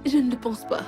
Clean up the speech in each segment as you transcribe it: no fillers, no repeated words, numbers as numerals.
Je ne le pense pas.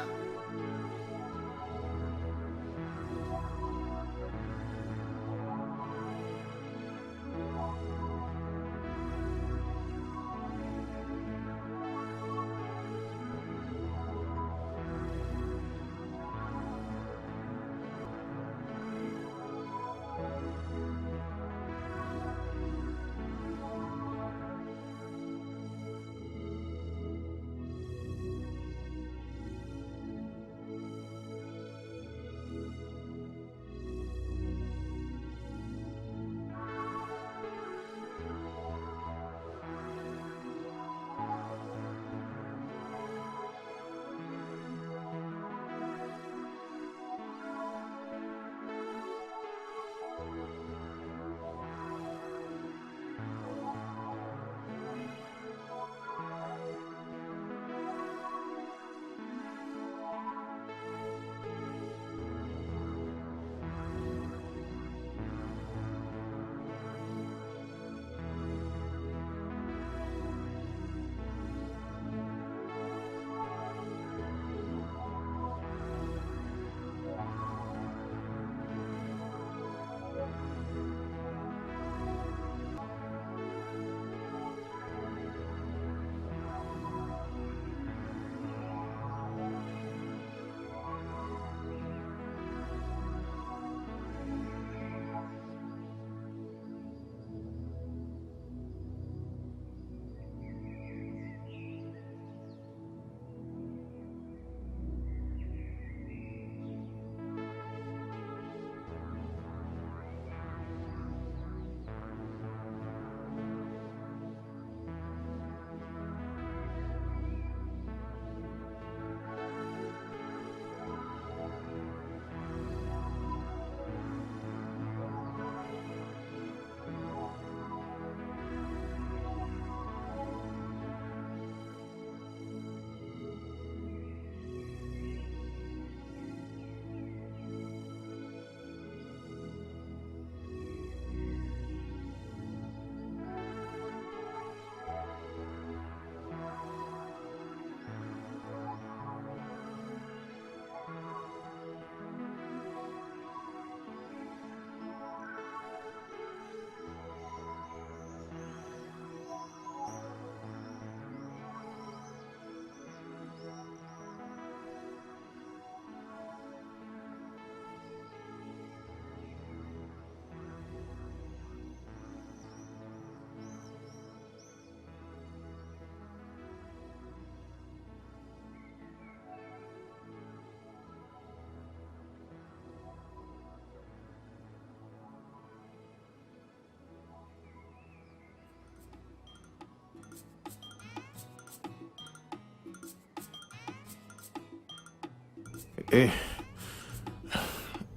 Eh,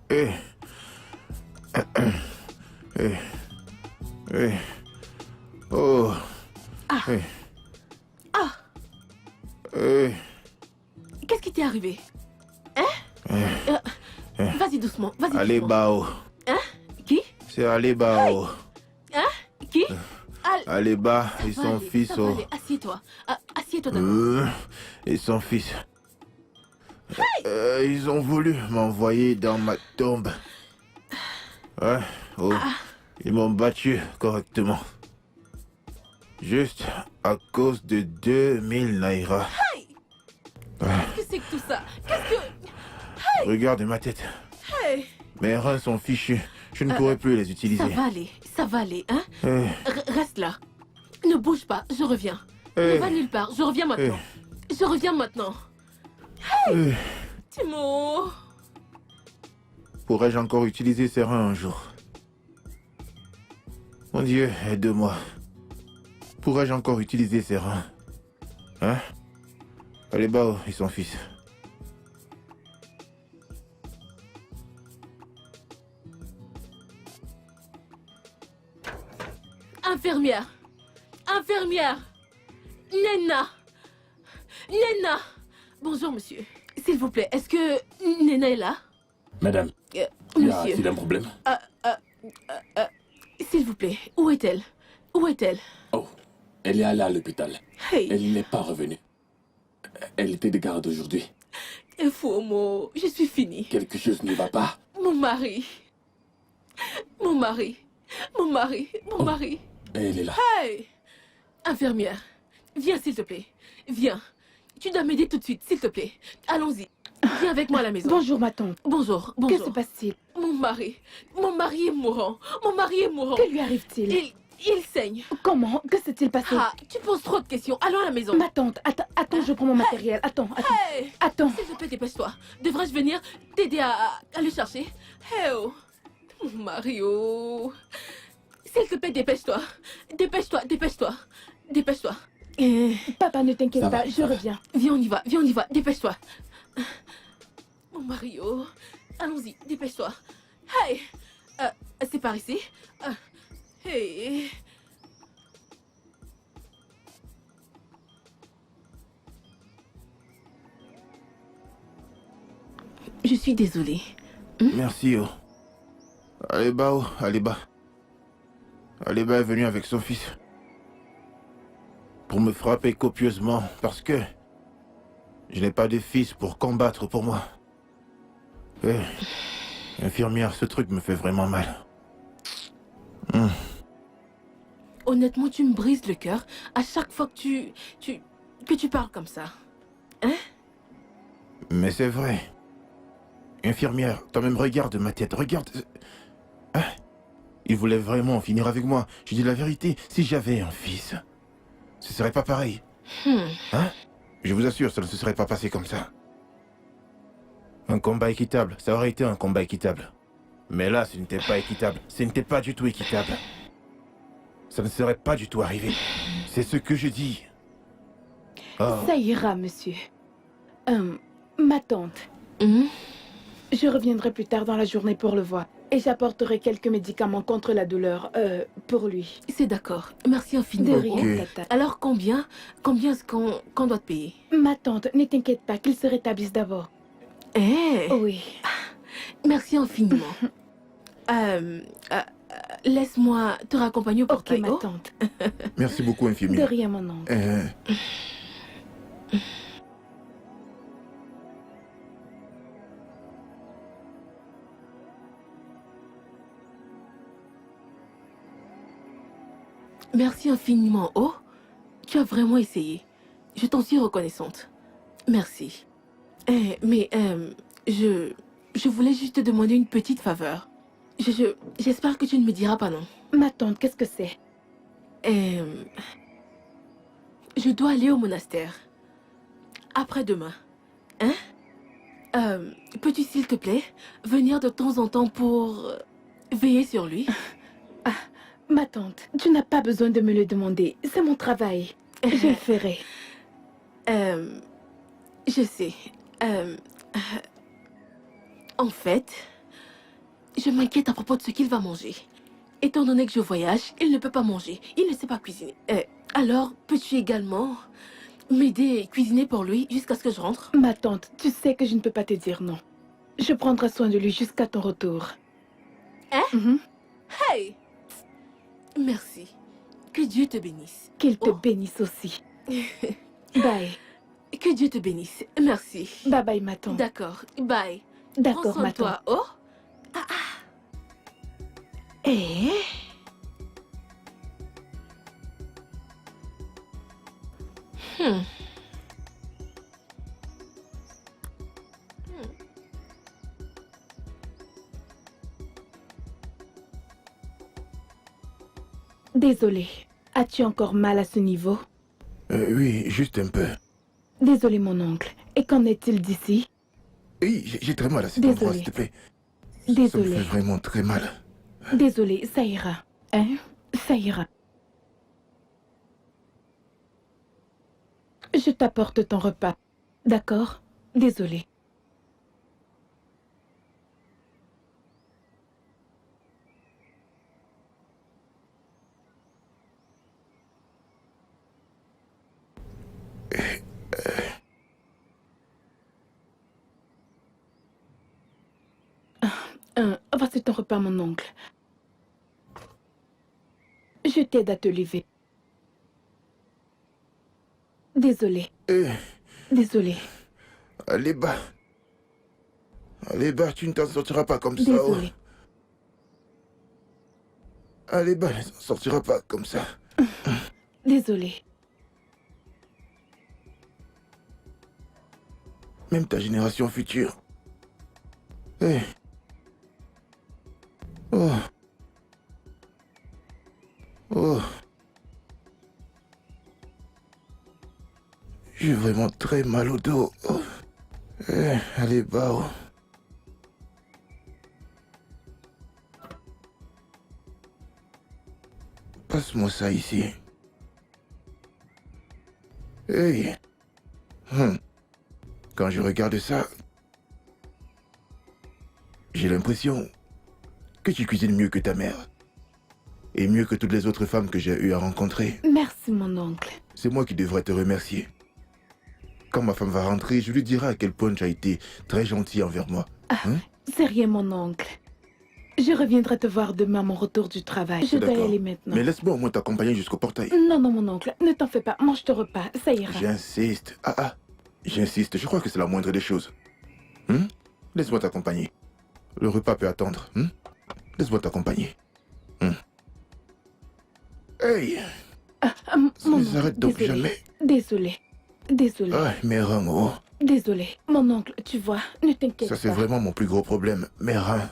eh, eh, eh, oh, eh, eh, Qu'est-ce qui t'est arrivé? Hein? Vas-y doucement, vas-y Ali doucement. Bao, Hein? Qui? c'est Ali Bao. Hein? Qui? Ali Ba et Ça va son aller, fils, ça va aller. Assieds-toi. Assieds-toi d'abord. et son fils. Ils ont voulu m'envoyer dans ma tombe. Ouais, oh, ils m'ont battu correctement. Juste à cause de 2000 naira. Qu'est-ce que c'est que tout ça? Qu'est-ce que... Regarde ma tête. Hey! Mes reins sont fichus. Je ne pourrai plus les utiliser. Ça va aller, hein? Eh, Reste là. Ne bouge pas, je reviens. Ne va nulle part, je reviens maintenant. Je reviens maintenant. Hey! Timo! Pourrais-je encore utiliser ces reins un jour? Mon Dieu, aide-moi. Pourrais-je encore utiliser ces reins? Hein? Allez, Bao et son fils. Infirmière! Infirmière! Nena! Nena! Bonjour, monsieur. S'il vous plaît, est-ce que Nena est là? Madame, Monsieur. y a un problème? S'il vous plaît, où est-elle? Où est-elle? Oh, elle est allée à l'hôpital. Hey! Elle n'est pas revenue. Elle était de garde aujourd'hui. Infomo, je suis finie. Quelque chose ne va pas. Mon mari. Mon mari. Mon mari. Mon mari. Elle est là. Hey! Infirmière, viens s'il te plaît. Viens. Tu dois m'aider tout de suite, s'il te plaît. Allons-y. Viens avec moi à la maison. Bonjour, ma tante. Bonjour, Que bonjour. se passe-t-il? Mon mari est mourant. Mon mari est mourant. Que lui arrive-t-il? Il saigne. Comment? Que s'est-il passé? Ah, tu poses trop de questions. Allons à la maison. Ma tante, attends, je prends mon matériel. Attends. Hey! Attends. S'il te plaît, dépêche-toi. Devrais-je venir t'aider à le chercher? Hey oh! Mon mari, oh! S'il te plaît, dépêche-toi. Dépêche-toi. Papa, ne t'inquiète Ça va, pas, je ça va. reviens. Viens, on y va. Dépêche-toi. Mon mari, oh! Allons-y, dépêche-toi. Hey! C'est par ici? Hey! Je suis désolée. Merci, oh. Aleba, oh, Aleba. Aleba est venue avec son fils. Pour me frapper copieusement, parce que je n'ai pas de fils pour combattre pour moi. Infirmière, ce truc me fait vraiment mal. Honnêtement, tu me brises le cœur à chaque fois que tu parles comme ça. Mais c'est vrai. Infirmière, toi-même regarde ma tête, regarde. Hein? Il voulait vraiment en finir avec moi. Je dis la vérité, si j'avais un fils, ce serait pas pareil. Hein? Je vous assure, ça ne se serait pas passé comme ça. Un combat équitable, ça aurait été un combat équitable. Mais là, ce n'était pas équitable. Ce n'était pas du tout équitable. Ça ne serait pas du tout arrivé. C'est ce que je dis. Oh. Ça ira, monsieur. Ma tante, je reviendrai plus tard dans la journée pour le voir. Et j'apporterai quelques médicaments contre la douleur, pour lui. C'est d'accord. Merci De infiniment. rien, Ok. tata. Alors combien est-ce qu'on doit te payer? Ma tante, ne t'inquiète pas, qu'il se rétablisse d'abord. Oui. Merci infiniment. Laisse-moi te raccompagner au Ok, portail. ma Oh. tante. Merci beaucoup, De infirmière. rien, mon oncle. Merci infiniment. Oh, tu as vraiment essayé. Je t'en suis reconnaissante. Merci. Je voulais juste te demander une petite faveur. J'espère que tu ne me diras pas non. Ma tante, qu'est-ce que c'est? Je dois aller au monastère. Après-demain. Hein? Peux-tu, s'il te plaît, venir de temps en temps pour veiller sur lui? Ma tante, tu n'as pas besoin de me le demander. C'est mon travail. Je le ferai. Je sais. En fait, je m'inquiète à propos de ce qu'il va manger. Étant donné que je voyage, il ne peut pas manger. Il ne sait pas cuisiner. Alors, peux-tu également m'aider à cuisiner pour lui jusqu'à ce que je rentre? Ma tante, tu sais que je ne peux pas te dire non. Je prendrai soin de lui jusqu'à ton retour. Hein? Mhm. Hey! Merci. Que Dieu te bénisse. Qu'il te Oh. bénisse aussi. Bye. Que Dieu te bénisse. Merci. Bye bye, ma tante. D'accord. Bye. Prends D'accord, soin ma de toi. tante. Oh? Eh? Désolée. As-tu encore mal à ce niveau? Oui, juste un peu. Désolé, mon oncle. Et qu'en est-il d'ici? Oui, j'ai très mal à cet endroit, Désolé. s'il te plaît. Ça me Désolée. fait vraiment très mal. Désolée, ça ira. Hein? Ça ira. Je t'apporte ton repas. D'accord? Désolée. Voici ton repas, mon oncle. Je t'aide à te lever. Désolée. Désolée. Allez, bas. Allez, bas, tu ne t'en sortiras pas comme ça. Oh. Désolée. Allez, bas, tu ne t'en sortiras pas comme ça. Désolée. Même ta génération future. Hé. Oh. Oh. J'ai vraiment très mal au dos. Oh. Allez, bas. Oh. Passe-moi ça ici. Hey. Quand je regarde ça, j'ai l'impression que tu cuisines mieux que ta mère. Et mieux que toutes les autres femmes que j'ai eu à rencontrer. Merci, mon oncle. C'est moi qui devrais te remercier. Quand ma femme va rentrer, je lui dirai à quel point tu as été très gentil envers moi. C'est rien, mon oncle. Je reviendrai te voir demain à mon retour du travail. Je dois y D'accord. aller maintenant. Mais laisse-moi au moins t'accompagner jusqu'au portail. Non, non, mon oncle. Ne t'en fais pas. Mange ton repas. Ça ira. J'insiste. J'insiste. Je crois que c'est la moindre des choses. Laisse-moi t'accompagner. Le repas peut attendre. Laisse-moi t'accompagner. Hey! Mon Ne oncle, s'arrête donc désolé. jamais. Désolé. Désolé. Ah, mes reins, oh. Désolé. Mon oncle, tu vois, ne t'inquiète Ça, pas. c'est vraiment mon plus gros problème. Mes reins.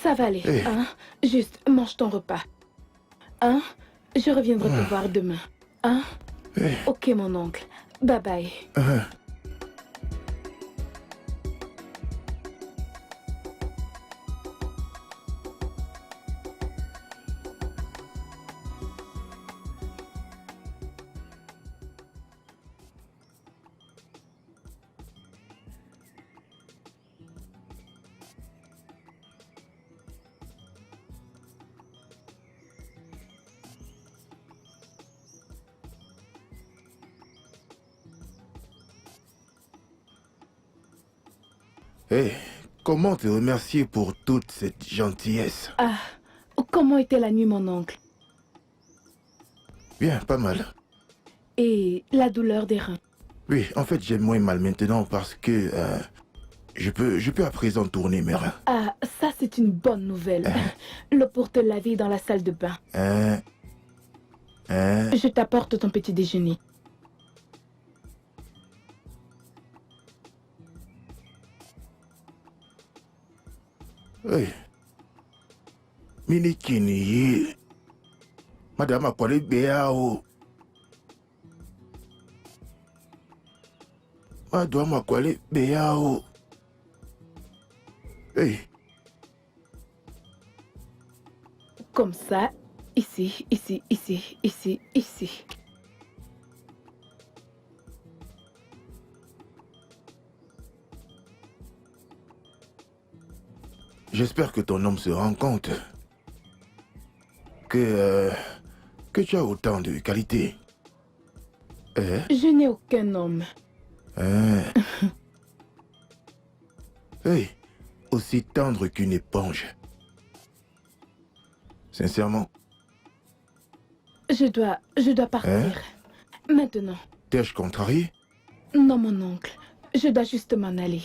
Ça va aller. Hey. Hein? Juste, mange ton repas. Hein? Je reviendrai te voir demain. Hein? Hey. Ok, mon oncle. Bye bye. Hey, comment te remercier pour toute cette gentillesse? Ah, comment était la nuit, mon oncle? Bien, pas mal. Et la douleur des reins? Oui, en fait, j'ai moins mal maintenant parce que je peux à présent tourner mes reins. Ah, ça c'est une bonne nouvelle. L'eau pour te laver est dans la salle de bain. Je t'apporte ton petit déjeuner. Hey. Minikini. Madame a parlé béao. Madame a parlé béao. Hey. Comme ça, ici, ici, ici, ici, ici. J'espère que ton homme se rend compte que tu as autant de qualités. Je n'ai aucun homme. Hey, aussi tendre qu'une éponge. Sincèrement, Je dois partir. Maintenant. t'ai-je contrarié? Non, mon oncle. Je dois juste m'en aller.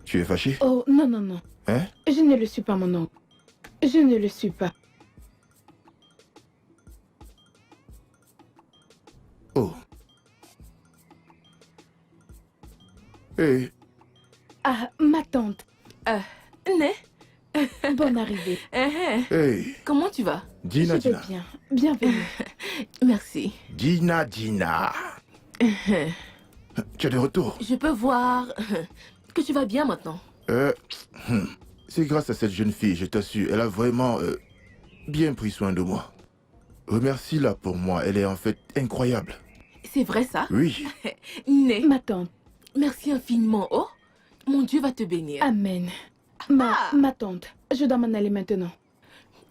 Tu es fâché? Oh, non, non, non. Je ne le suis pas, mon oncle. Je ne le suis pas. Oh. Hey. Ah, ma tante. Né? Bonne arrivée. Hey. Comment tu vas? Dina, Je vais Dina. bien. Bienvenue. Merci. Dina, Dina. Tu es de retour. Je peux voir que tu vas bien maintenant. C'est grâce à cette jeune fille, je t'assure. Elle a vraiment bien pris soin de moi. Remercie-la pour moi. Elle est en fait incroyable. C'est vrai ça? Oui. Né, Ma tante. merci infiniment. Oh, mon Dieu va te bénir. Amen. Ma tante. Je dois m'en aller maintenant.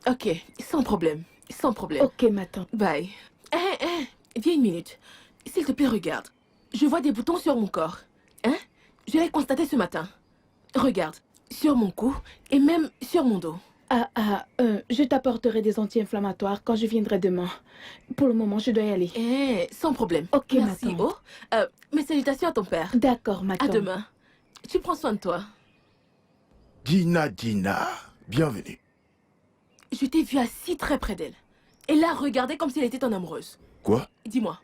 Ok, sans problème. Sans problème. Ok, ma tante. Bye. Viens une minute. S'il te plaît, regarde. Je vois des boutons sur mon corps. Hein? Je l'ai constaté ce matin. Regarde, sur mon cou et même sur mon dos. Je t'apporterai des anti-inflammatoires quand je viendrai demain. Pour le moment, je dois y aller. Eh, sans problème. Ok, Merci, ma tante. Oh. Mes salutations à ton père. D'accord, ma À tante. demain. Tu prends soin de toi. Dina, bienvenue. Je t'ai vu assis très près d'elle. Elle l'a regardée comme si elle était ton amoureuse. Quoi? Dis-moi,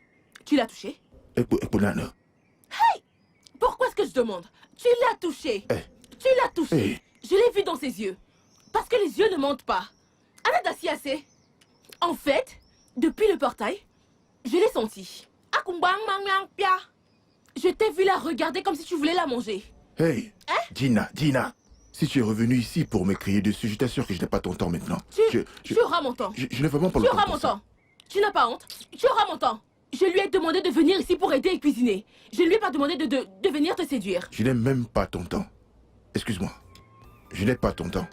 tu l'as touchée? Eponana. Pourquoi est-ce que je demande? Tu l'as touchée. Eh. Tu l'as touchée. Eh. Je l'ai vu dans ses yeux. Parce que les yeux ne mentent pas. Anna assez. En fait, depuis le portail, je l'ai senti. Je t'ai vu la regarder comme si tu voulais la manger. Hey, Hein? Dina. Si tu es revenu ici pour me crier dessus, je t'assure que je n'ai pas ton temps maintenant. Tu auras mon temps. Je n'ai vraiment pas Tu le temps auras pour mon ça. temps. Tu n'as pas honte. Tu auras mon temps. Je lui ai demandé de venir ici pour aider et cuisiner. Je ne lui ai pas demandé de venir te séduire. Je n'ai même pas ton temps. Excuse-moi. Je n'ai pas ton temps.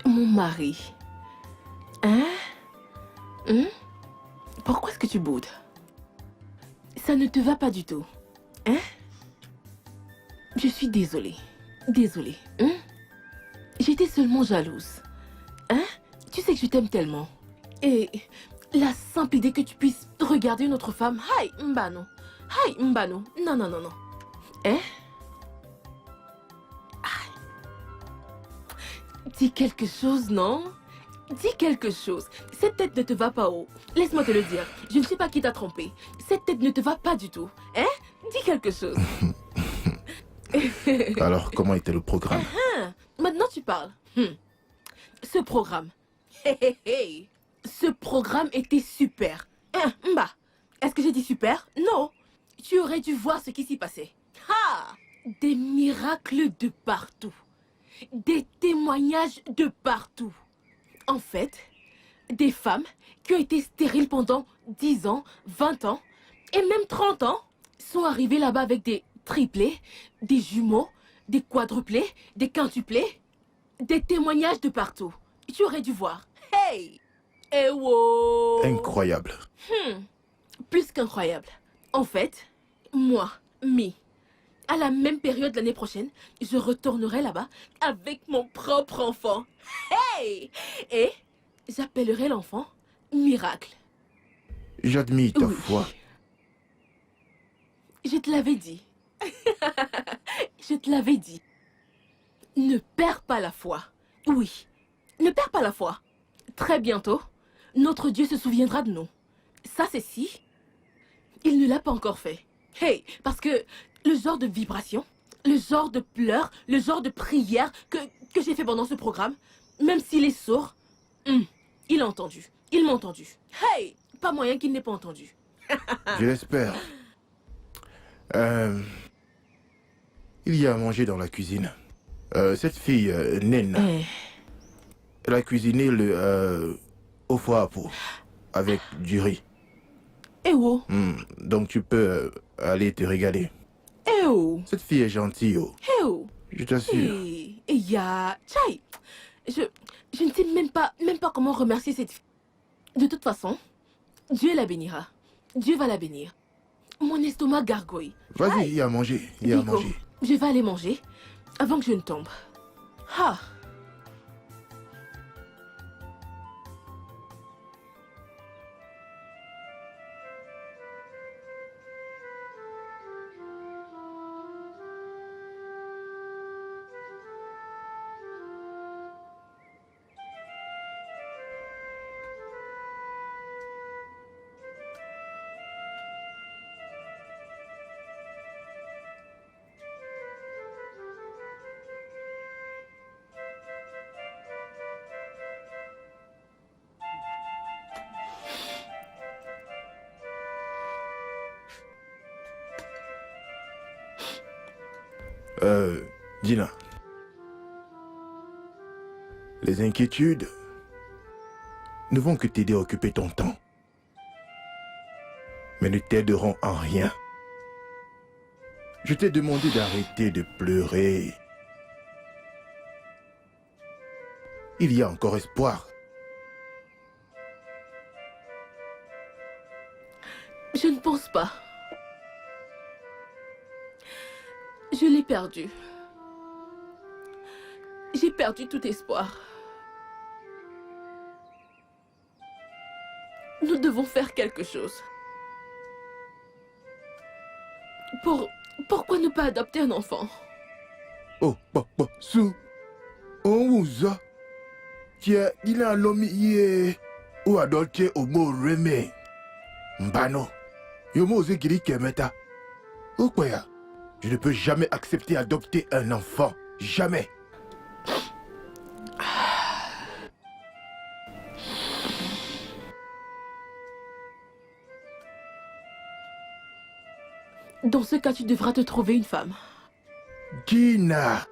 Mon mari. Hein? Pourquoi est-ce que tu boudes? Ça ne te va pas du tout. Hein? Je suis désolée. Désolée. J'étais seulement jalouse. Hein? Tu sais que je t'aime tellement. Et la simple idée que tu puisses regarder une autre femme. Hi, Mbano. Hi, Mbano. Non, non, non, non. Hein? Dis quelque chose, non? Dis quelque chose. Cette tête ne te va pas haut. Laisse-moi te le dire. Je ne sais pas qui t'a trompé. Cette tête ne te va pas du tout. Hein? Dis quelque chose. Alors, comment était le programme? Maintenant tu parles. Ce programme. Ce programme était super. Mba, est-ce que j'ai dit super? Non. Tu aurais dû voir ce qui s'y passait. Ha! Des miracles de partout. Des témoignages de partout. En fait, des femmes qui ont été stériles pendant 10 ans, 20 ans et même 30 ans sont arrivées là-bas avec des triplés, des jumeaux, des quadruplés, des quintuplés, des témoignages de partout. Tu aurais dû voir. Hey! Eh wow! Incroyable. Plus qu'incroyable. En fait, moi, à la même période l'année prochaine, je retournerai là-bas avec mon propre enfant. Hey! Et j'appellerai l'enfant Miracle. J'admire ta Oui. foi. Je te l'avais dit. Je te l'avais dit. Ne perds pas la foi. Oui, ne perds pas la foi. Très bientôt, notre Dieu se souviendra de nous. Ça, c'est si il ne l'a pas encore fait. Hey, parce que le genre de vibration, le genre de pleurs, le genre de prière que j'ai fait pendant ce programme, même s'il est sourd, il a entendu. Il m'a entendu. Hey, pas moyen qu'il n'ait pas entendu. Je l'espère. Il y a à manger dans la cuisine. Cette fille, Naine, elle a cuisiné le au foie à peau avec du riz. Eh oh, Donc tu peux aller te régaler. eh oh, Cette fille est gentille, oh. eh oh. Je t'assure. Et ya, Chai, je ne sais même pas comment remercier cette fille. De toute façon, Dieu la bénira. Dieu va la bénir. Mon estomac gargouille. Vas-y, il y a à manger. Il y a à Nico, manger. je vais aller manger avant que je ne tombe. Ah. Dina, les inquiétudes ne vont que t'aider à occuper ton temps, mais ne t'aideront en rien. Je t'ai demandé d'arrêter de pleurer. Il y a encore espoir. Je ne pense pas. Je l'ai perdu. J'ai perdu tout espoir. Nous devons faire quelque chose. Pourquoi ne pas adopter un enfant? Oh, papa, sou. On vous a. Tiens, il a l'homme hier. Ou adopté au mot remé. Mbano. Yomo Zegiri Kemeta. Ou quoi ya? Je ne peux jamais accepter d'adopter un enfant. Jamais. Dans ce cas, tu devras te trouver une femme. Gina,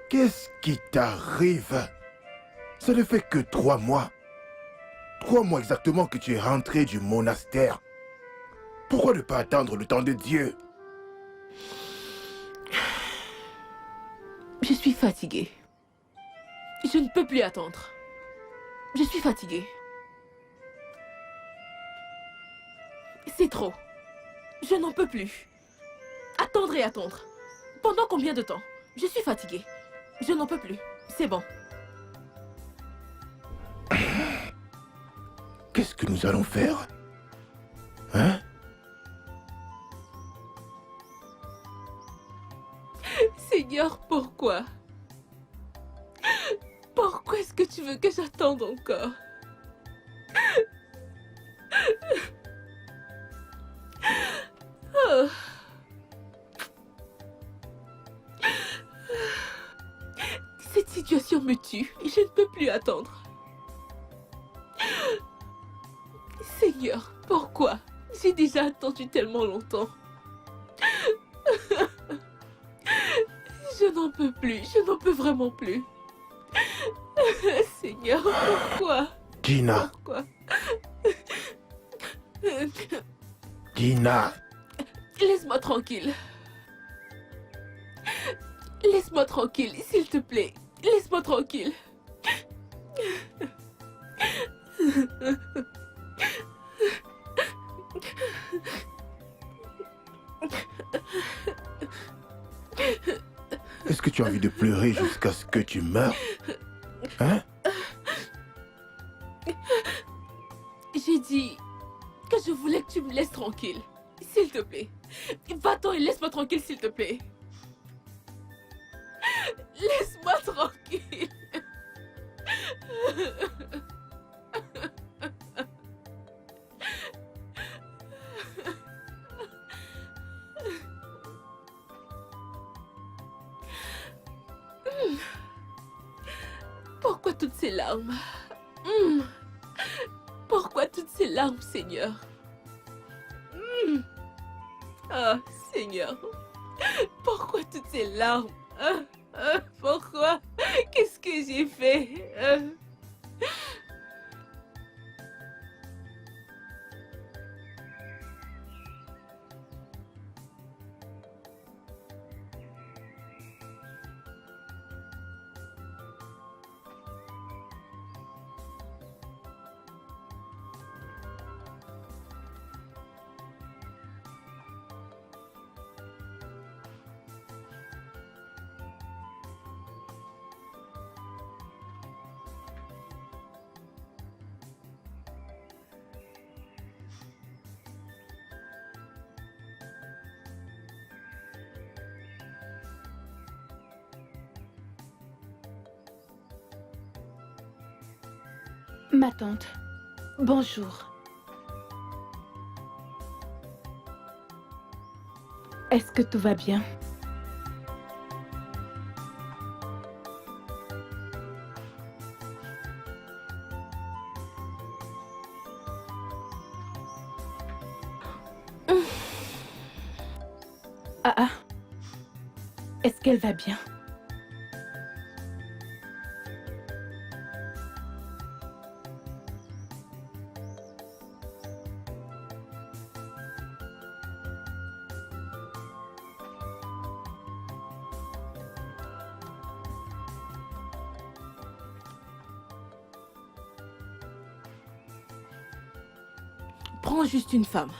qu'est-ce qui t'arrive? Ça ne fait que 3 mois. 3 mois exactement que tu es rentré du monastère. Pourquoi ne pas attendre le temps de Dieu? Je suis fatiguée. Je ne peux plus attendre. Je suis fatiguée. C'est trop. Je n'en peux plus. Attendre et attendre. Pendant combien de temps? Je suis fatiguée. Je n'en peux plus. C'est bon. Qu'est-ce que nous allons faire? Hein? Seigneur, pourquoi? Pourquoi est-ce que tu veux que j'attende encore? Oh. Cette situation me tue. Je ne peux plus attendre. Seigneur, pourquoi? J'ai déjà attendu tellement longtemps. Je n'en peux plus. Je n'en peux vraiment plus. Seigneur, pourquoi? Gina. Pourquoi? Gina. Laisse-moi tranquille. Laisse-moi tranquille, s'il te plaît. Laisse-moi tranquille. Est-ce que tu as envie de pleurer jusqu'à ce que tu meurs? Hein? J'ai dit que je voulais que tu me laisses tranquille. S'il te plaît. Va-t'en et laisse-moi tranquille, s'il te plaît. Laisse-moi tranquille. Pourquoi toutes ces larmes? Pourquoi toutes ces larmes, Seigneur? Ah, Seigneur. Pourquoi toutes ces larmes? Pourquoi? Qu'est-ce que j'ai fait? Ma tante, bonjour. Est-ce que tout va bien? Ah ah. Est-ce qu'elle va bien? Prends juste une femme.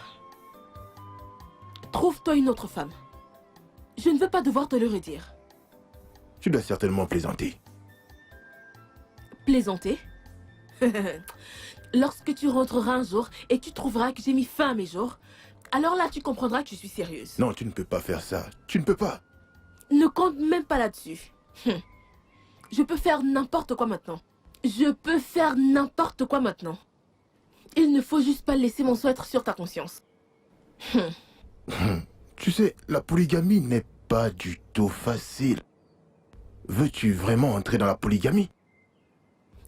Trouve-toi une autre femme. Je ne veux pas devoir te le redire. Tu dois certainement plaisanter. Plaisanter? Lorsque tu rentreras un jour et tu trouveras que j'ai mis fin à mes jours, alors là tu comprendras que je suis sérieuse. Non, tu ne peux pas faire ça. Tu ne peux pas. Ne compte même pas là-dessus. Je peux faire n'importe quoi maintenant. Je peux faire n'importe quoi maintenant. Il ne faut juste pas laisser mon souhait sur ta conscience. Tu sais, la polygamie n'est pas du tout facile. Veux-tu vraiment entrer dans la polygamie?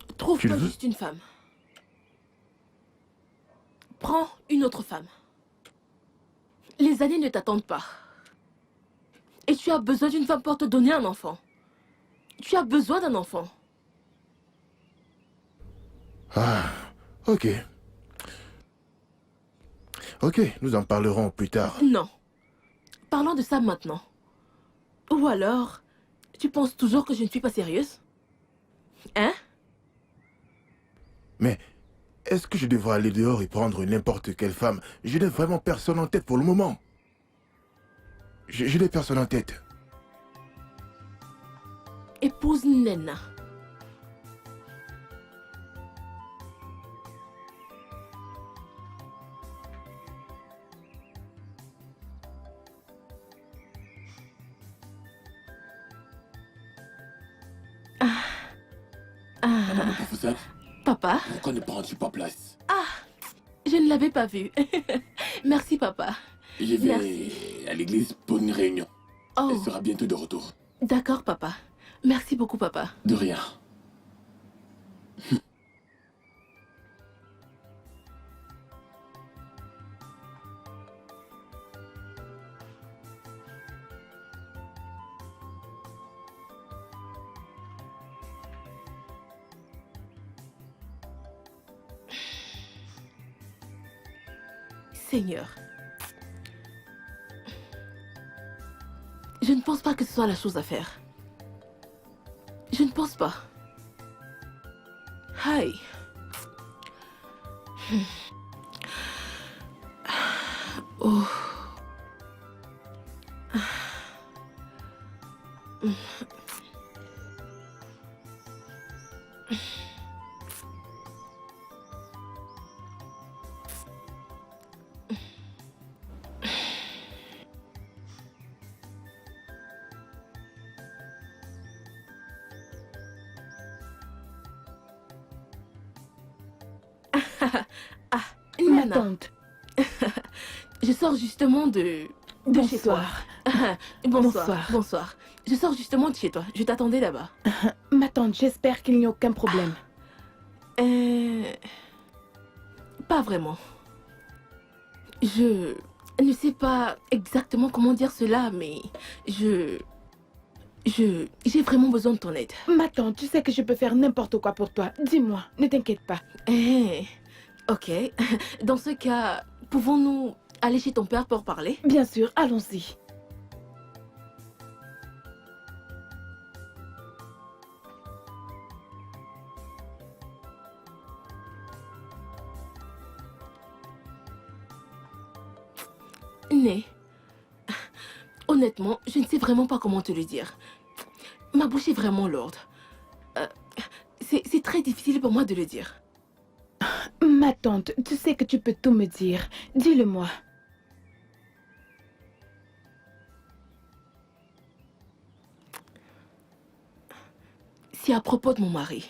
Tu Trouve-toi le veux? juste une femme. Prends une autre femme. Les années ne t'attendent pas. Et tu as besoin d'une femme pour te donner un enfant. Tu as besoin d'un enfant. Ah, ok. Ok, nous en parlerons plus tard. Non. Parlons de ça maintenant. Ou alors, tu penses toujours que je ne suis pas sérieuse? Hein? Mais est-ce que je devrais aller dehors et prendre n'importe quelle femme? Je n'ai vraiment personne en tête pour le moment. Je n'ai personne en tête. Épouse Nena. Madame le professeur, Papa? pourquoi ne prends-tu pas place? Je ne l'avais pas vu. Merci, papa. Je vais Merci. à l'église pour une réunion. Oh, Elle sera bientôt de retour. d'accord, papa. Merci beaucoup, papa. De rien. Seigneur. Je ne pense pas que ce soit la chose à faire. Je ne pense pas. Aïe. Oh. Ah, Ma Nana, tante. je sors justement de chez toi. Bonsoir. Bonsoir. Bonsoir. Je sors justement de chez toi. Je t'attendais là-bas. Ma tante, j'espère qu'il n'y a aucun problème. Pas vraiment. Je ne sais pas exactement comment dire cela, mais j'ai vraiment besoin de ton aide. Ma tante, tu sais que je peux faire n'importe quoi pour toi. Dis-moi, ne t'inquiète pas. Ok. Dans ce cas, pouvons-nous aller chez ton père pour parler? Bien sûr, allons-y. Né. Honnêtement, je ne sais vraiment pas comment te le dire. Ma bouche est vraiment lourde. C'est très difficile pour moi de le dire. Ma tante, tu sais que tu peux tout me dire. Dis-le-moi. C'est à propos de mon mari.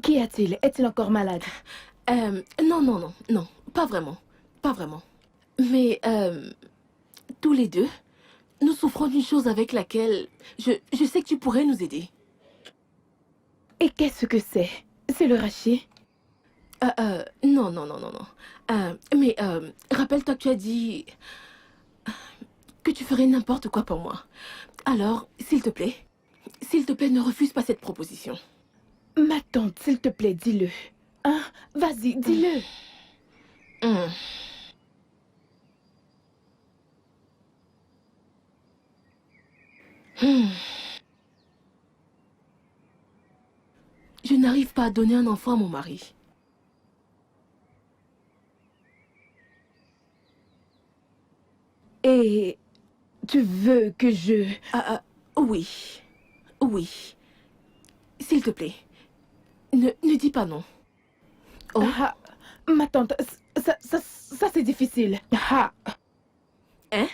Qu'y a-t-il? Est-il encore malade? Non, pas vraiment. Pas vraiment. Mais tous les deux, nous souffrons d'une chose avec laquelle je sais que tu pourrais nous aider. Et qu'est-ce que c'est? C'est le rachis? Non. Mais rappelle-toi que tu as dit que tu ferais n'importe quoi pour moi. Alors, s'il te plaît, ne refuse pas cette proposition. Ma tante, s'il te plaît, dis-le. Hein? Vas-y, dis-le. Hmm. Je n'arrive pas à donner un enfant à mon mari. Et tu veux que je... Oui. Oui. S'il te plaît, ne dis pas non. Oh. Ah, ma tante, ça c'est difficile. Ah, Hein?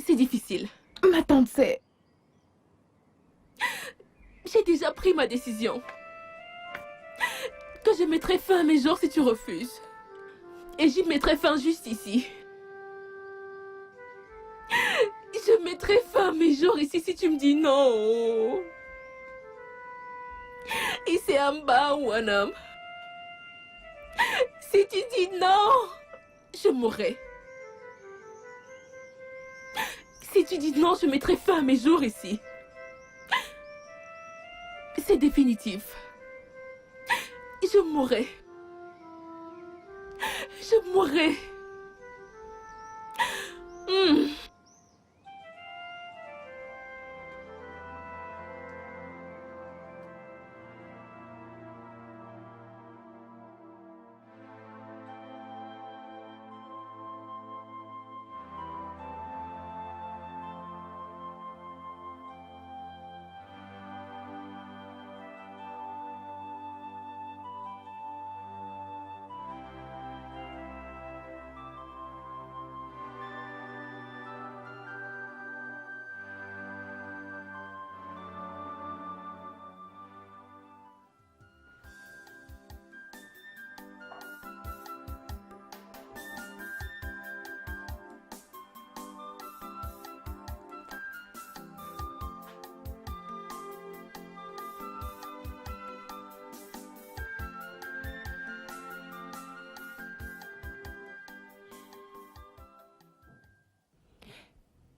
C'est difficile. ma tante, c'est... J'ai déjà pris ma décision. Que je mettrai fin à mes jours si tu refuses. Et j'y mettrai fin juste ici. Je mettrai fin à mes jours ici si tu me dis non. Et c'est en bas ou un homme. Si tu dis non, je mourrai. Si tu dis non, je mettrai fin à mes jours ici. C'est définitif. Je mourrai. Je mourrai.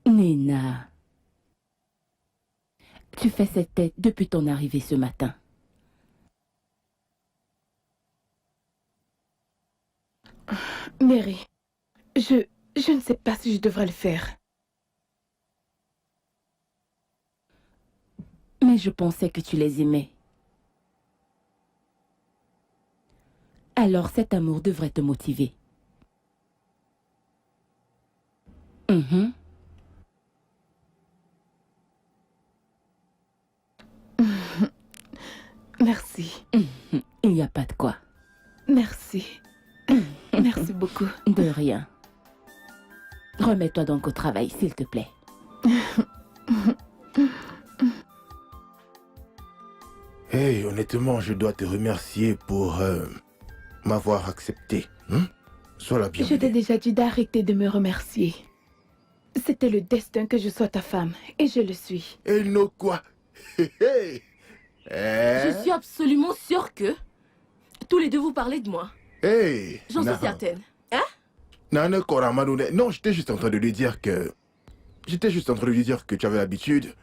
Nina, tu fais cette tête depuis ton arrivée ce matin. Mary, je ne sais pas si je devrais le faire. Mais je pensais que tu les aimais. Alors cet amour devrait te motiver. Merci. Il n'y a pas de quoi. Merci. Merci beaucoup. De rien. Remets-toi donc au travail, s'il te plaît. Hey, honnêtement, je dois te remercier pour m'avoir accepté. Sois la Je t'ai bienvenue. déjà dit d'arrêter de me remercier. C'était le destin que je sois ta femme, et je le suis. Et non quoi? Hey. Je suis absolument sûre que tous les deux vous parlez de moi. Hey. J'en suis Non. certaine. Hein? Non, j'étais juste en train de lui dire que... J'étais juste en train de lui dire que tu avais l'habitude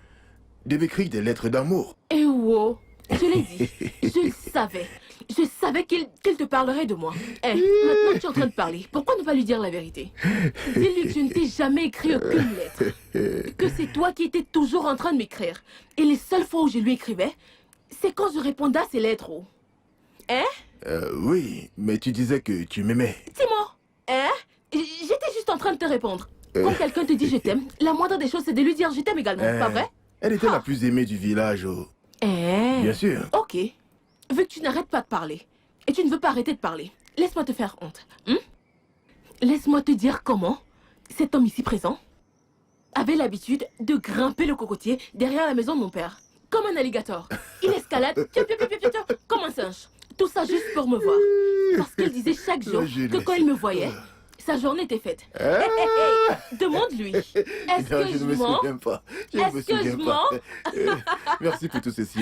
de m'écrire des lettres d'amour. Eh wow, je l'ai dit. Je le savais. Je savais qu'il te parlerait de moi. Eh, maintenant que tu es en train de parler, pourquoi ne pas lui dire la vérité? Dis-lui que je ne t'ai jamais écrit aucune lettre. Que c'est toi qui étais toujours en train de m'écrire. Et les seules fois où je lui écrivais, c'est quand je répondais à ses lettres. Oh. Hein? Oui, mais tu disais que tu m'aimais. Dis-moi. Hein? J'étais juste en train de te répondre. Quand quelqu'un te dit je t'aime, la moindre des choses c'est de lui dire je t'aime également, pas vrai? Elle était la plus aimée du village, oh. Eh. Bien sûr. Ok. Vu que tu n'arrêtes pas de parler, et tu ne veux pas arrêter de parler, laisse-moi te faire honte. Laisse-moi te dire comment cet homme ici présent avait l'habitude de grimper le cocotier derrière la maison de mon père. Comme un alligator. Il escalade, comme un singe. Tout ça juste pour me voir. Parce qu'il disait chaque jour que quand il me voyait, sa journée était faite. Demande-lui. Est-ce Non, que je ne me mens? souviens pas. Je ne me Est-ce que souviens je pas. mens? Merci pour tout ceci.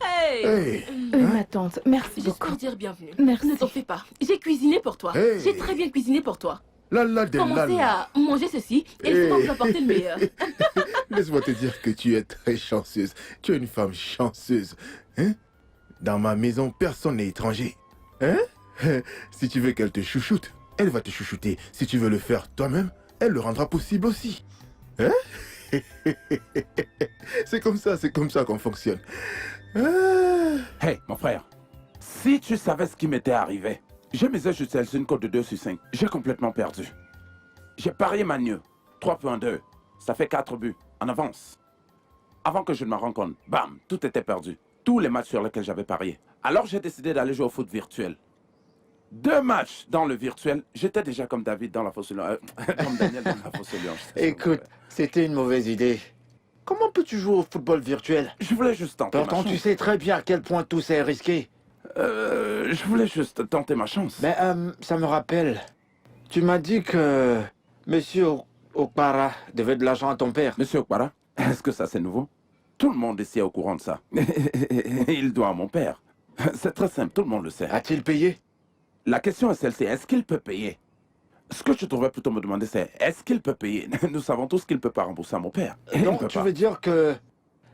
Hey. Hey. Ma tante, merci Juste beaucoup. pour dire bienvenue. Merci. Ne t'en fais pas. J'ai cuisiné pour toi. Hey. J'ai très bien cuisiné pour toi. Lala de Commencez lala. à manger ceci et laissez-moi vous apporter le meilleur. Laisse-moi te dire que tu es très chanceuse. Tu es une femme chanceuse. Hein? Dans ma maison, personne n'est étranger. Hein? Si tu veux qu'elle te chouchoute, elle va te chouchouter. Si tu veux le faire toi-même, elle le rendra possible aussi. Hein? C'est comme ça qu'on fonctionne. Ah. Hey, mon frère, si tu savais ce qui m'était arrivé, j'ai misé sur celle-ci une cote de 2 sur 5. J'ai complètement perdu. J'ai parié ma nœud. 3,2. Ça fait 4 buts. En avance. Avant que je ne m'en rende compte, bam, tout était perdu. Tous les matchs sur lesquels j'avais parié. Alors j'ai décidé d'aller jouer au foot virtuel. 2 matchs dans le virtuel, j'étais déjà comme David dans la fosse au lion. Comme Daniel dans la fosse au lion. Écoute, c'était une mauvaise idée. Comment peux-tu jouer au football virtuel? Je voulais juste tenter ma Pourtant, chance. tu sais très bien à quel point tout ça est risqué. Je voulais juste tenter ma chance. Mais ça me rappelle. Tu m'as dit que Monsieur Okpara devait de l'argent à ton père. Monsieur Okpara, est-ce que ça c'est nouveau? Tout le monde ici est au courant de ça. Il doit à mon père. C'est très simple, tout le monde le sait. A-t-il payé? La question est celle-ci, est-ce qu'il peut payer? Ce que je devrais plutôt me demander, c'est est-ce qu'il peut payer? Nous savons tous qu'il ne peut pas rembourser à mon père. Il ne Donc, peut tu pas. veux dire que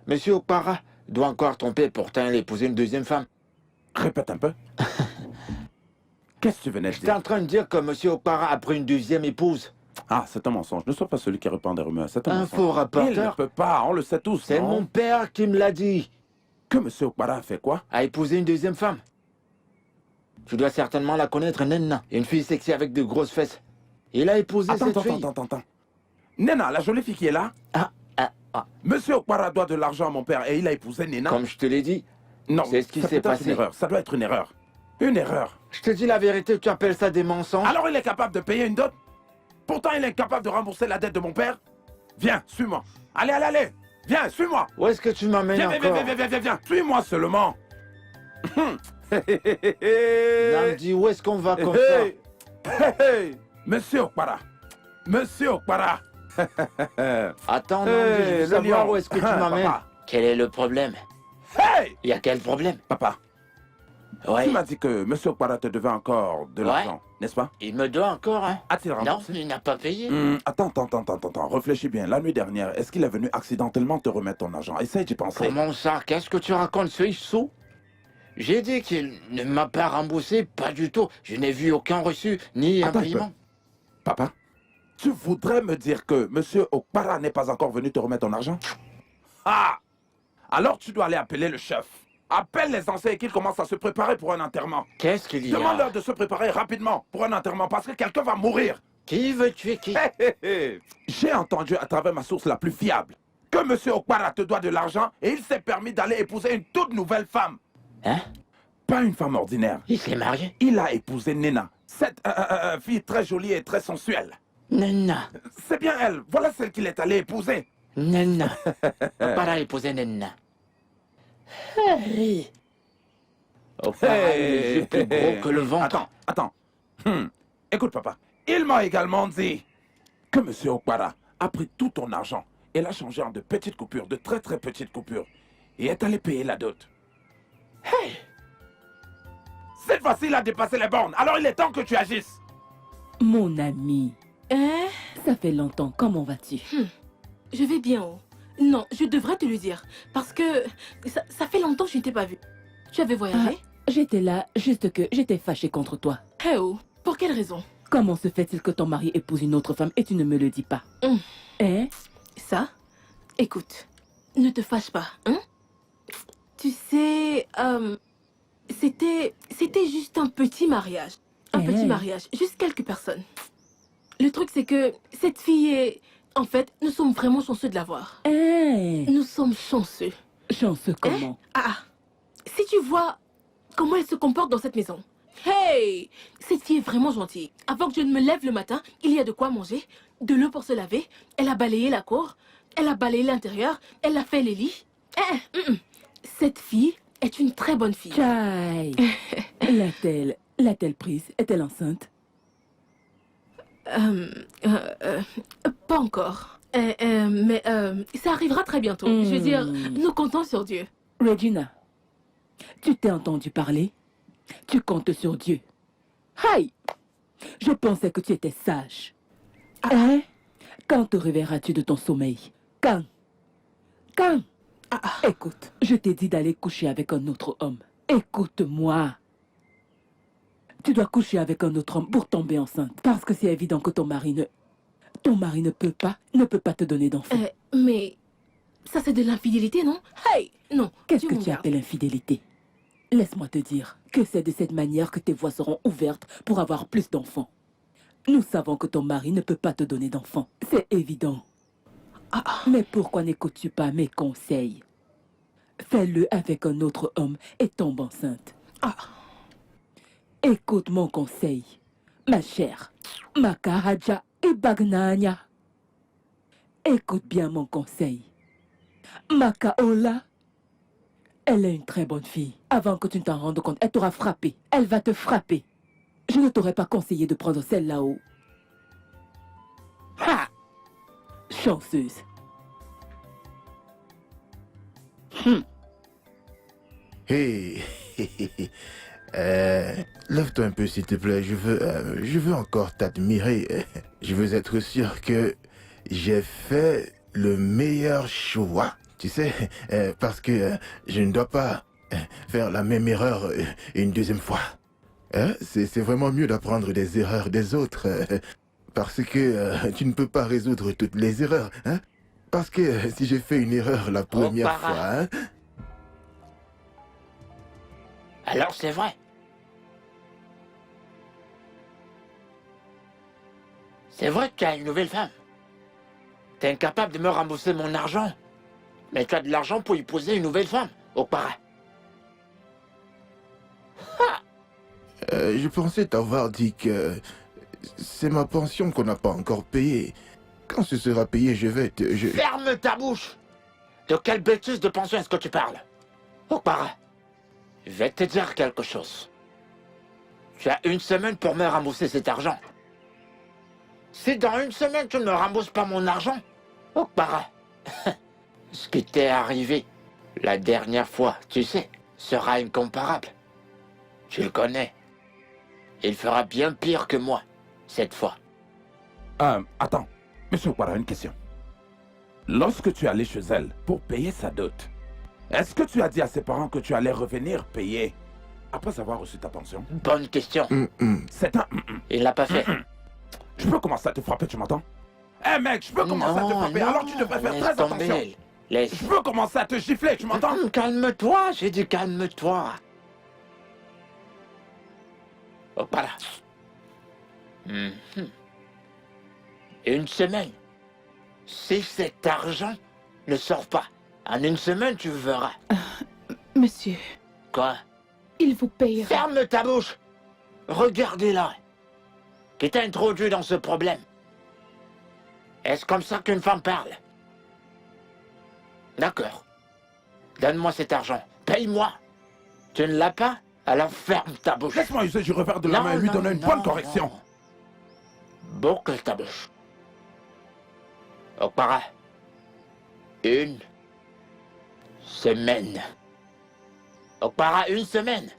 Monsieur Okpara doit encore ton père pour t'aller épouser une deuxième femme? Répète un peu. Qu'est-ce que tu venais de J'étais dire? en train de dire que Monsieur Okpara a pris une deuxième épouse. Ah, c'est un mensonge. Ne sois pas celui qui répand des rumeurs. C'est un Un mensonge. faux Il ne rapporteur. peut pas, on le sait tous. C'est non? mon père qui me l'a dit. Que Monsieur Okpara a fait quoi? A épousé une deuxième femme. Tu dois certainement la connaître, Nenna. Une fille sexy avec de grosses fesses. Il a épousé cette fille. Attends. Nena, la jolie fille qui est là, Ah. Monsieur Okpara doit de l'argent à mon père et il a épousé Nena. Comme je te l'ai dit, Non, c'est ce qui ça s'est peut être passé. une erreur. Ça doit être une erreur. Une erreur. je te dis la vérité, tu appelles ça des mensonges? Alors il est capable de payer une dot? Pourtant il est incapable de rembourser la dette de mon père? Viens, suis-moi. Allez. Viens, suis-moi. Où est-ce que tu m'amènes encore? Viens. Suis-moi seulement. Non, me dis, où est-ce qu'on va comme ça? Monsieur Okpara. Attends, non, je veux le savoir lion. où est-ce que tu m'amènes. Papa. Quel est le problème? Hey! Il y a quel problème? Papa, Ouais, tu m'as dit que Monsieur Okpara te devait encore de Ouais. l'argent, n'est-ce pas? il me doit encore, hein? A-t-il Non, remboursé? il n'a pas payé. Attends. Réfléchis bien. La nuit dernière, est-ce qu'il est venu accidentellement te remettre ton argent? Essaye d'y penser. Comment ça? Qu'est-ce que tu racontes, ce sous? J'ai dit qu'il ne m'a pas remboursé, pas du tout. Je n'ai vu aucun reçu, ni un Attends un paiement. Papa, tu voudrais me dire que Monsieur Okpara n'est pas encore venu te remettre ton argent? Ah! Alors tu dois aller appeler le chef. Appelle les anciens et qu'ils commencent à se préparer pour un enterrement. Qu'est-ce qu'il y Demande-leur a? de se préparer rapidement pour un enterrement parce que quelqu'un va mourir. Qui veut tuer qui? J'ai entendu à travers ma source la plus fiable que Monsieur Okpara te doit de l'argent et il s'est permis d'aller épouser une toute nouvelle femme. Hein? Pas une femme ordinaire. Il s'est marié? Il a épousé Nena, cette fille très jolie et très sensuelle. Nenna. C'est bien elle, voilà celle qu'il est allé épouser. Nenna. Okpara a épousé Nenna. Hey. Okpara a les yeux plus gros que le ventre. Attends. Écoute, papa, il m'a également dit que Monsieur Okpara a pris tout ton argent et l'a changé en de petites coupures, de très très petites coupures, et est allé payer la dot. Hey! Cette fois-ci, il a dépassé les bornes, alors il est temps que tu agisses. Mon ami, Hein? ça fait longtemps. Comment vas-tu? Je vais bien. Oh. Non, je devrais te le dire. Parce que ça fait longtemps que je ne t'ai pas vu. Tu avais voyagé? J'étais là, juste que j'étais fâchée contre toi. Eh oh, pour quelle raison? Comment se fait-il que ton mari épouse une autre femme et tu ne me le dis pas? Hein? Ça? Écoute, ne te fâche pas, hein? Tu sais, c'était juste un petit mariage. Un Eh. petit mariage, juste quelques personnes. Le truc, c'est que cette fille est... En fait, nous sommes vraiment chanceux de l'avoir. Hein? Nous sommes chanceux. Chanceux comment? Si tu vois comment elle se comporte dans cette maison. Hey! Cette fille est vraiment gentille. Avant que je ne me lève le matin, il y a de quoi manger, de l'eau pour se laver, elle a balayé la cour, elle a balayé l'intérieur, elle a fait les lits. Cette fille est une très bonne fille. Chai! L'a-t-elle prise? Est-elle enceinte? Pas encore. Mais ça arrivera très bientôt. Je veux dire, nous comptons sur Dieu. Regina, tu t'es entendu parler? Tu comptes sur Dieu. Aïe! Je pensais que tu étais sage. Hein? Quand te réveilleras-tu de ton sommeil? Quand? Écoute, je t'ai dit d'aller coucher avec un autre homme. Écoute-moi. Tu dois coucher avec un autre homme pour tomber enceinte. Parce que c'est évident que ton mari ne peut pas te donner d'enfant. Mais ça, c'est de l'infidélité, non? Hey! Non. Qu'est-ce Dieu que m'en tu garde. appelles infidélité? Laisse-moi te dire que c'est de cette manière que tes voies seront ouvertes pour avoir plus d'enfants. Nous savons que ton mari ne peut pas te donner d'enfant. C'est évident. Mais pourquoi n'écoutes-tu pas mes conseils? Fais-le avec un autre homme et tombe enceinte. Écoute mon conseil, ma chère. Makahaja et Bagnanya. Écoute bien mon conseil. Makaola, elle est une très bonne fille. Avant que tu ne t'en rendes compte, elle t'aura frappé. Elle va te frapper. Je ne t'aurais pas conseillé de prendre celle là-haut. Ha! Chanceuse. Hey, lève-toi un peu s'il te plaît. Je veux encore t'admirer. Je veux être sûr que j'ai fait le meilleur choix. Tu sais, parce que je ne dois pas faire la même erreur une deuxième fois. C'est vraiment mieux d'apprendre des erreurs des autres. Parce que tu ne peux pas résoudre toutes les erreurs. Hein? Parce que si j'ai fait une erreur la première fois... Hein, Alors c'est vrai. C'est vrai que tu as une nouvelle femme. T'es incapable de me rembourser mon argent. Mais tu as de l'argent pour épouser une nouvelle femme, Okpara. je pensais t'avoir dit que c'est ma pension qu'on n'a pas encore payée. Quand ce sera payé, je vais te... Ferme ta bouche! De quelle bêtise de pension est-ce que tu parles? Okpara, je vais te dire quelque chose. Tu as 1 semaine pour me rembourser cet argent. Si dans 1 semaine tu ne me rembourses pas mon argent, Okpara, ce qui t'est arrivé la dernière fois, tu sais, sera incomparable. Tu le connais. Il fera bien pire que moi, cette fois. Attends, monsieur Okpara, une question. Lorsque tu es allé chez elle pour payer sa dot, est-ce que tu as dit à ses parents que tu allais revenir payer après avoir reçu ta pension? Bonne question. C'est un... Il l'a pas fait. Je peux commencer à te frapper, tu m'entends? Eh mec, je peux commencer à te frapper, alors tu devrais faire laisse très tomber. attention. Laisse. Je peux commencer à te gifler, tu m'entends? Calme-toi, j'ai dit calme-toi. Oh, pas là. 1 semaine. Si cet argent ne sort pas, en 1 semaine, tu verras. Monsieur, Quoi? il vous payera. Ferme ta bouche. Regardez-la. Qui t'a introduit dans ce problème? Est-ce comme ça qu'une femme parle? D'accord. Donne-moi cet argent. Paye-moi. Tu ne l'as pas? Alors ferme ta bouche. Laisse-moi user du revers de la main et lui donner une bonne correction. Boucle ta bouche. Okpara. 1 semaine. Okpara, 1 semaine.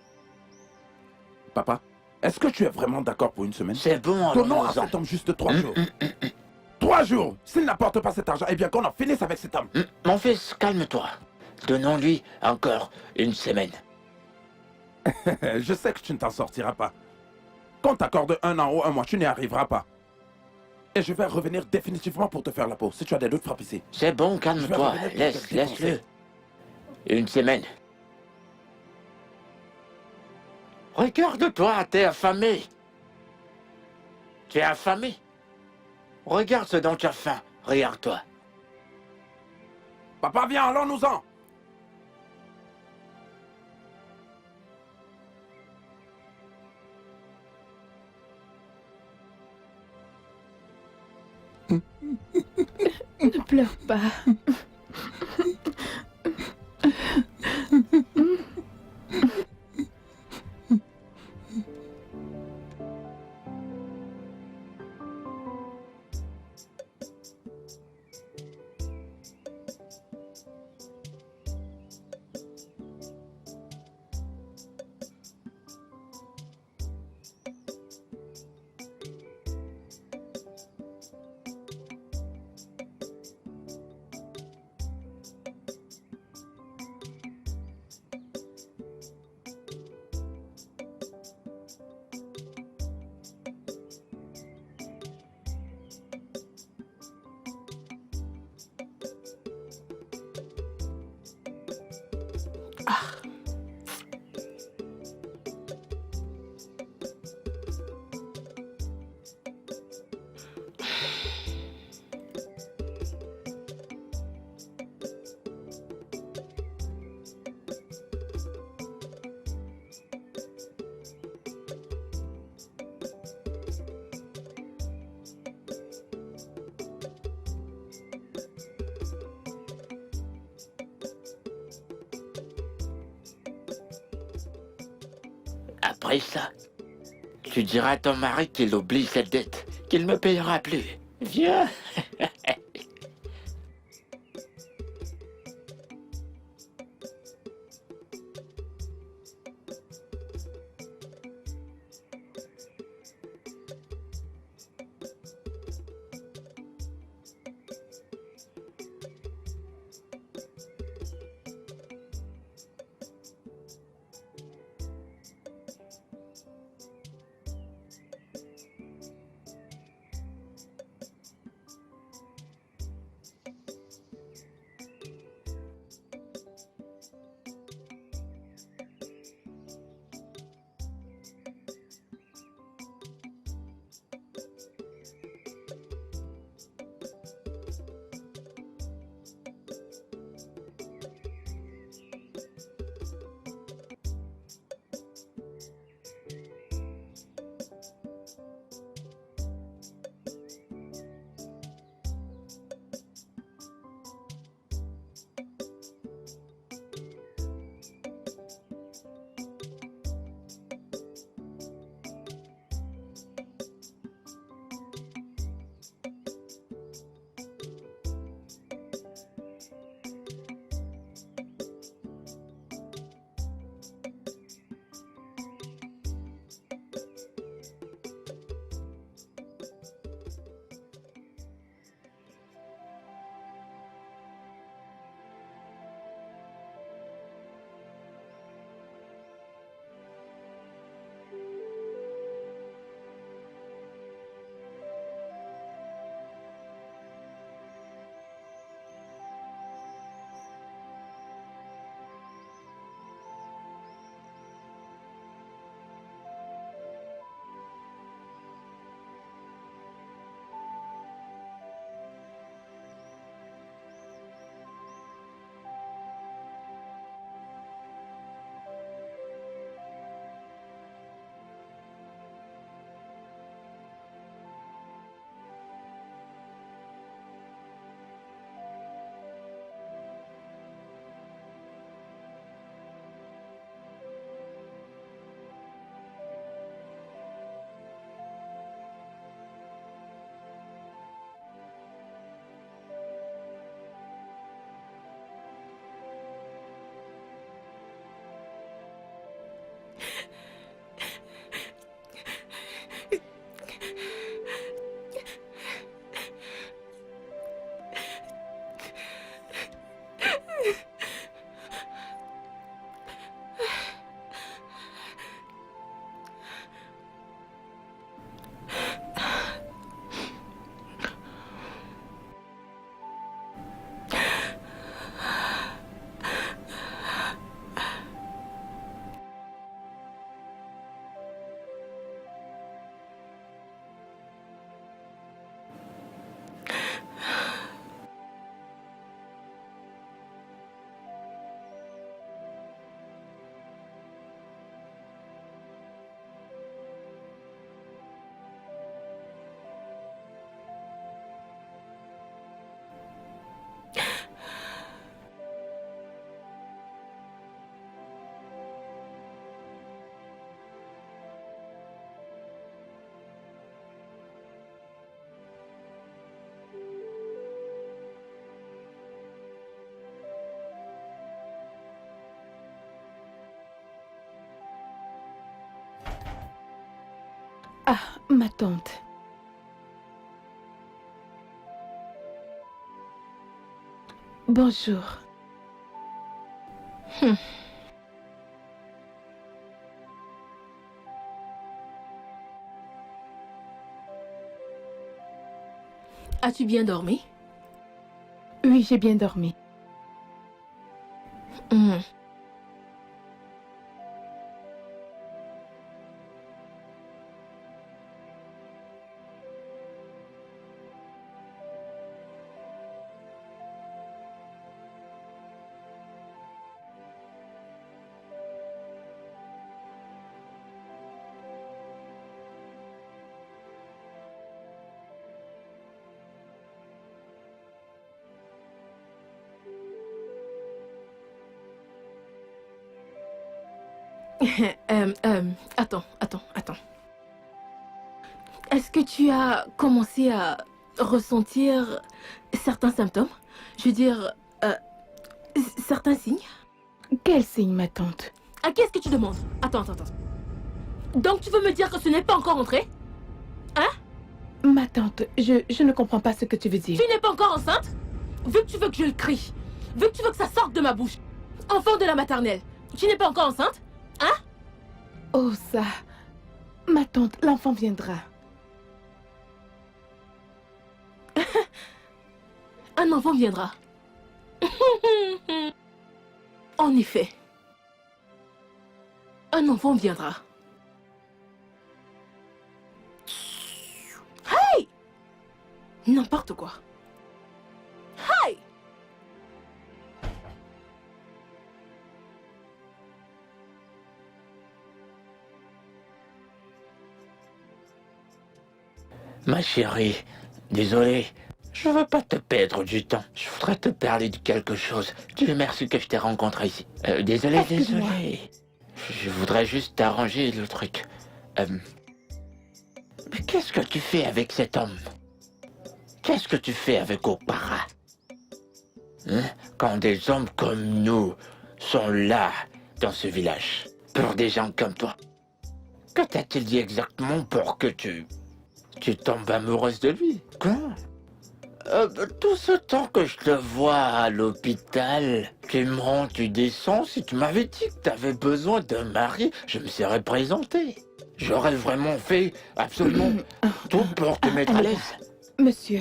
Papa, est-ce que tu es vraiment d'accord pour 1 semaine? C'est bon, Donnons à allons-en. cet homme juste 3 jours. 3 jours. S'il n'apporte pas cet argent, eh bien qu'on en finisse avec cet homme. Mon fils, calme-toi. Donnons-lui encore 1 semaine. Je sais que tu ne t'en sortiras pas. Qu'on t'accorde 1 an ou 1 mois, tu n'y arriveras pas. Et je vais revenir définitivement pour te faire la peau. Si tu as des doutes, frappe ici. C'est bon, Je calme-toi. vais revenir pour te Laisse-le. défoncer. 1 semaine. Regarde-toi, t'es affamé. Tu es affamé. Regarde ce dont tu as faim. Regarde-toi. Papa, viens, allons-nous-en. Ne pleure pas. Après ça, tu diras à ton mari qu'il oublie cette dette, qu'il ne me payera plus. Viens. Ah, ma tante. Bonjour. As-tu bien dormi? Oui, j'ai bien dormi. Hmm. Attends. Est-ce que tu as commencé à ressentir certains symptômes? Je veux dire, certains signes? Quel signe, ma tante? À qui est-ce que tu demandes? Attends. Donc tu veux me dire que ce n'est pas encore entré? Hein? Ma tante, je ne comprends pas ce que tu veux dire. Tu n'es pas encore enceinte? Vu que tu veux que je le crie, vu que tu veux que ça sorte de ma bouche, enfant de la maternelle, tu n'es pas encore enceinte? Hein? Oh ça... Ma tante, l'enfant viendra. Un enfant viendra. En effet. Un enfant viendra. Hey! N'importe quoi. Hey! Ma chérie, désolé. Je veux pas te perdre du temps. Je voudrais te parler de quelque chose. Dieu merci que je t'ai rencontré ici. Désolé. Je voudrais juste t'arranger le truc. Mais qu'est-ce que tu fais avec cet homme? Qu'est-ce que tu fais avec Okpara? Hein? Quand des hommes comme nous sont là, dans ce village, pour des gens comme toi. Que t'a-t-il dit exactement pour que tu tombes amoureuse de lui? Quoi? Tout ce temps que je te vois à l'hôpital, tu me rends, tu descends, si tu m'avais dit que tu avais besoin d'un mari, je me serais présenté. J'aurais vraiment fait absolument tout pour te mettre à l'aise. Monsieur,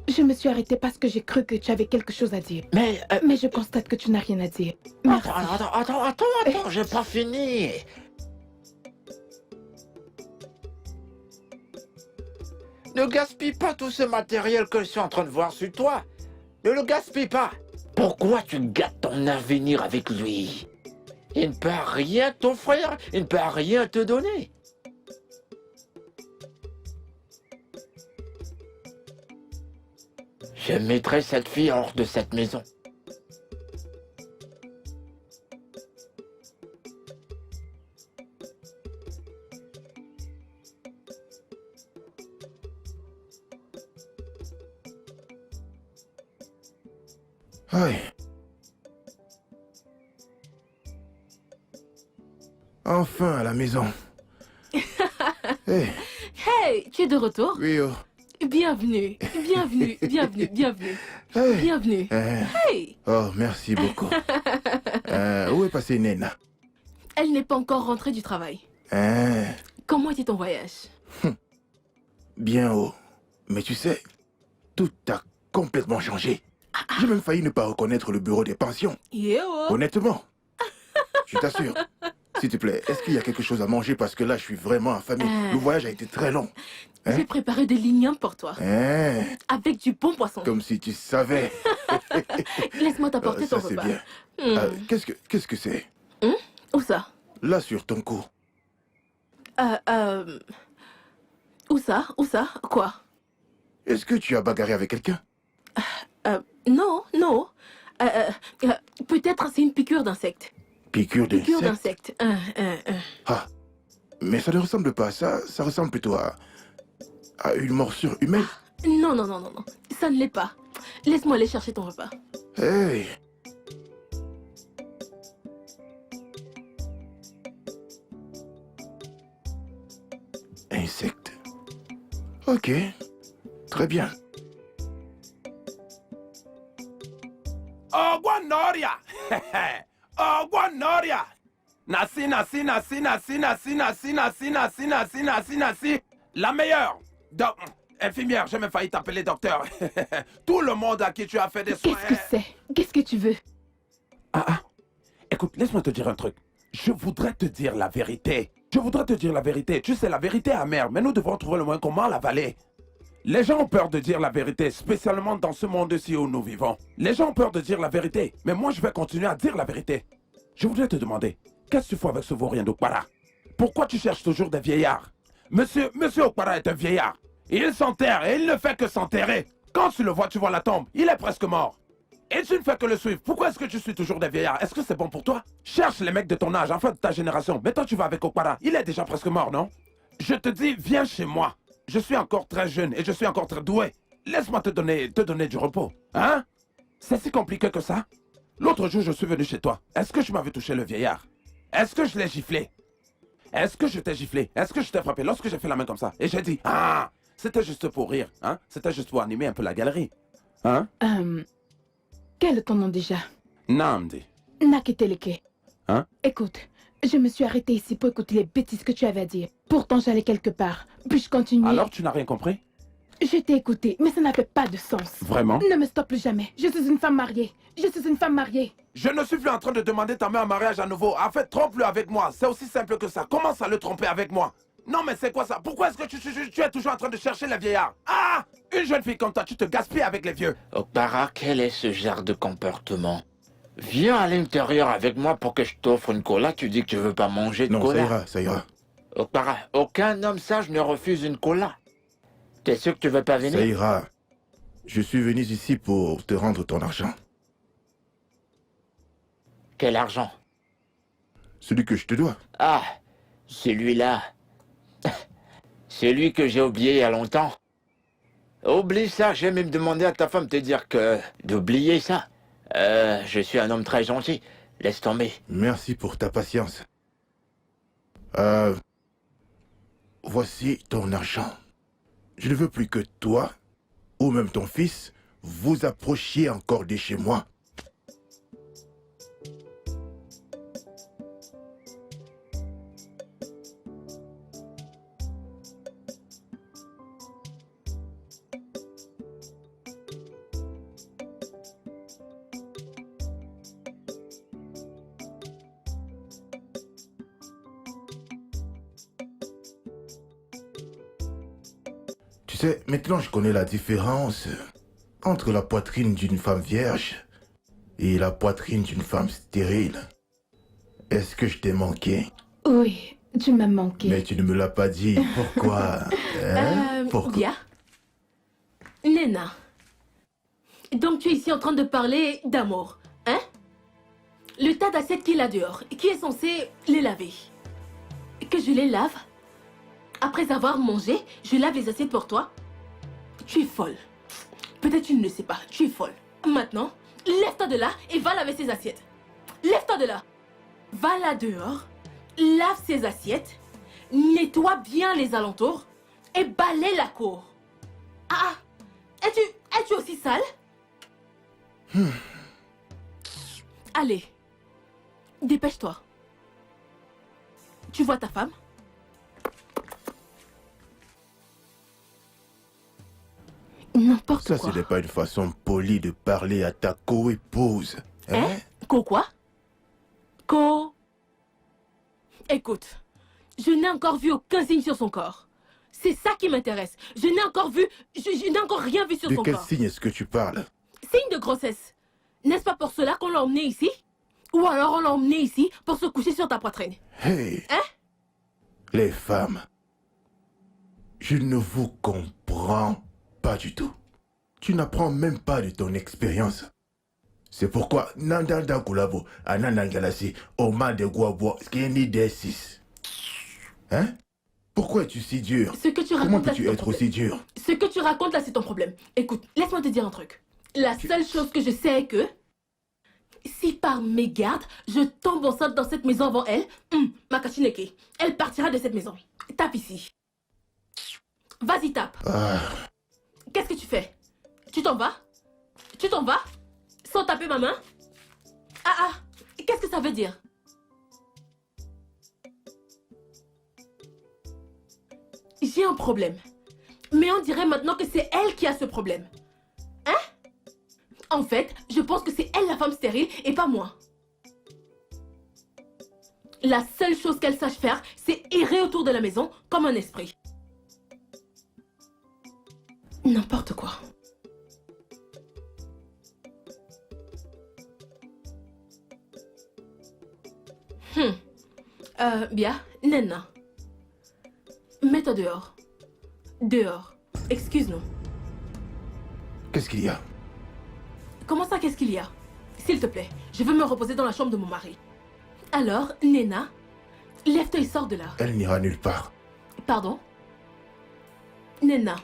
je me suis arrêtée parce que j'ai cru que tu avais quelque chose à dire. Mais je constate que tu n'as rien à dire. Merci. Attends, j'ai pas fini. Ne gaspille pas tout ce matériel que je suis en train de voir sur toi. Ne le gaspille pas. Pourquoi tu gâtes ton avenir avec lui? Il ne peut rien t'offrir, il ne peut rien te donner. Je mettrai cette fille hors de cette maison. Aïe. Enfin à la maison. Hey. Hey, tu es de retour? Oui, oh. Bienvenue. Bienvenue. Hey! Oh, merci beaucoup. Où est passée Nena? Elle n'est pas encore rentrée du travail. Comment était ton voyage? Bien haut. Mais tu sais, tout a complètement changé. J'ai même failli ne pas reconnaître le bureau des pensions. Honnêtement. Je t'assure. S'il te plaît, est-ce qu'il y a quelque chose à manger parce que là, je suis vraiment affamé. Le voyage a été très long. J'ai préparé des lignes pour toi. Avec du bon poisson. Comme si tu savais. Laisse-moi t'apporter ton ça, c'est repas. bien. Qu'est-ce que c'est? Où ça? Là, sur ton cou. Où ça? Quoi? Est-ce que tu as bagarré avec quelqu'un? Non. Peut-être c'est une piqûre d'insecte. Piqûre d'insecte. Ah, mais ça ne ressemble pas à ça. Ça ressemble plutôt à une morsure humaine. Non. Ça ne l'est pas. Laisse-moi aller chercher ton repas. Hey. Insecte. Ok. Très bien. Ogwanoria! Ogwanoria! Nasi. La meilleure! Infirmière, j'ai même failli t'appeler docteur. Tout le monde à qui tu as fait des soins. Qu'est-ce que c'est? Qu'est-ce que tu veux? Écoute, laisse-moi te dire un truc. Je voudrais te dire la vérité. Tu sais, la vérité est amère, mais nous devons trouver le moyen comment l'avaler. Les gens ont peur de dire la vérité, spécialement dans ce monde-ci où nous vivons. Les gens ont peur de dire la vérité, mais moi je vais continuer à dire la vérité. Je voudrais te demander, qu'est-ce que tu fais avec ce vaurien d'Okpara? Pourquoi tu cherches toujours des vieillards? Monsieur Okpara est un vieillard. Il s'enterre et il ne fait que s'enterrer. Quand tu le vois, tu vois la tombe. Il est presque mort. Et tu ne fais que le suivre. Pourquoi est-ce que tu suis toujours des vieillards? Est-ce que c'est bon pour toi? Cherche les mecs de ton âge, enfin de ta génération. Mais toi, tu vas avec Okpara. Il est déjà presque mort, non? Je te dis, viens chez moi. Je suis encore très jeune et je suis encore très doué. Laisse-moi te donner du repos. Hein? C'est si compliqué que ça? L'autre jour, je suis venu chez toi. Est-ce que je m'avais touché le vieillard? Est-ce que je l'ai giflé? Est-ce que je t'ai giflé? Est-ce que je t'ai frappé lorsque j'ai fait la main comme ça? Et j'ai dit, ah, c'était juste pour rire, hein? C'était juste pour animer un peu la galerie. Hein? Quel est ton nom déjà? Namdi. Nakiteleke. Hein? Écoute, je me suis arrêtée ici pour écouter les bêtises que tu avais à dire. Pourtant, j'allais quelque part. Puis-je continuer? Alors, tu n'as rien compris? Je t'ai écouté, mais ça n'avait pas de sens. Vraiment? Ne me stoppe plus jamais. Je suis une femme mariée. Je suis une femme mariée. Je ne suis plus en train de demander ta main en mariage à nouveau. En fait, trompe-le avec moi. C'est aussi simple que ça. Commence à le tromper avec moi. Non, mais c'est quoi ça? Pourquoi est-ce que tu es toujours en train de chercher les vieillards? Ah! Une jeune fille comme toi, tu te gaspilles avec les vieux. Okpara, quel est ce genre de comportement? Viens à l'intérieur avec moi pour que je t'offre une cola. Tu dis que tu veux pas manger de Non, cola. ça ira, ça ira. Okpara, aucun homme sage ne refuse une cola. T'es sûr que tu veux pas venir? Ça ira. Je suis venu ici pour te rendre ton argent. Quel argent? Celui que je te dois. Ah, celui-là. Celui que j'ai oublié il y a longtemps. Oublie ça, j'ai même demandé à ta femme de te dire que... d'oublier ça. Je suis un homme très gentil. Laisse tomber. Merci pour ta patience. Voici ton argent. Je ne veux plus que toi, ou même ton fils, vous approchiez encore de chez moi. Tu sais, maintenant je connais la différence entre la poitrine d'une femme vierge et la poitrine d'une femme stérile. Est-ce que je t'ai manqué? Oui, tu m'as manqué. Mais tu ne me l'as pas dit. Pourquoi? Pourquoi? Bia. Nena. Donc tu es ici en train de parler d'amour, hein? Le tas d'assiettes qu'il a dehors, qui est censé les laver. Que je les lave? Après avoir mangé, je lave les assiettes pour toi? Tu es folle. Peut-être tu ne le sais pas, tu es folle. Maintenant, lève-toi de là et va laver ces assiettes. Lève-toi de là. Va là dehors, lave ces assiettes, nettoie bien les alentours et balaie la cour. Ah, es-tu aussi sale? Allez, dépêche-toi. Tu vois ta femme? N'importe Ça, quoi. ce n'est pas une façon polie de parler à ta co-épouse. Hein? Quoi? Écoute, je n'ai encore vu aucun signe sur son corps. C'est ça qui m'intéresse. Je n'ai encore rien vu sur De son quel corps. signe est-ce que tu parles? Signe de grossesse. N'est-ce pas pour cela qu'on l'a emmené ici? Ou alors on l'a emmené ici pour se coucher sur ta poitrine? Hey! Hein? Les femmes, je ne vous comprends pas du tout. Tu n'apprends même pas de ton expérience. C'est pourquoi Nandanda Kulabo, Ananangalasi, Oma de Guabo, Skeni D6. Hein? Pourquoi es-tu si dur? Ce que tu Comment racontes là, c'est peux-tu ton être problème. aussi dur? Ce que tu racontes là, c'est ton problème. Écoute, laisse-moi te dire un truc. La seule chose que je sais est que si par mégarde, je tombe enceinte dans cette maison avant elle, Makachineke, elle partira de cette maison. Tape ici. Vas-y, tape. Qu'est-ce que tu fais? Tu t'en vas? Tu t'en vas? Sans taper ma main? Qu'est-ce que ça veut dire? J'ai un problème. Mais on dirait maintenant que c'est elle qui a ce problème. Hein? En fait, je pense que c'est elle la femme stérile et pas moi. La seule chose qu'elle sache faire, c'est errer autour de la maison comme un esprit. N'importe quoi. Bien, Nena. Mets-toi dehors. Dehors. Excuse-nous. Qu'est-ce qu'il y a? Comment ça, qu'est-ce qu'il y a? S'il te plaît, je veux me reposer dans la chambre de mon mari. Alors, Nena, lève-toi et sors de là. Elle n'ira nulle part. Pardon? Nena,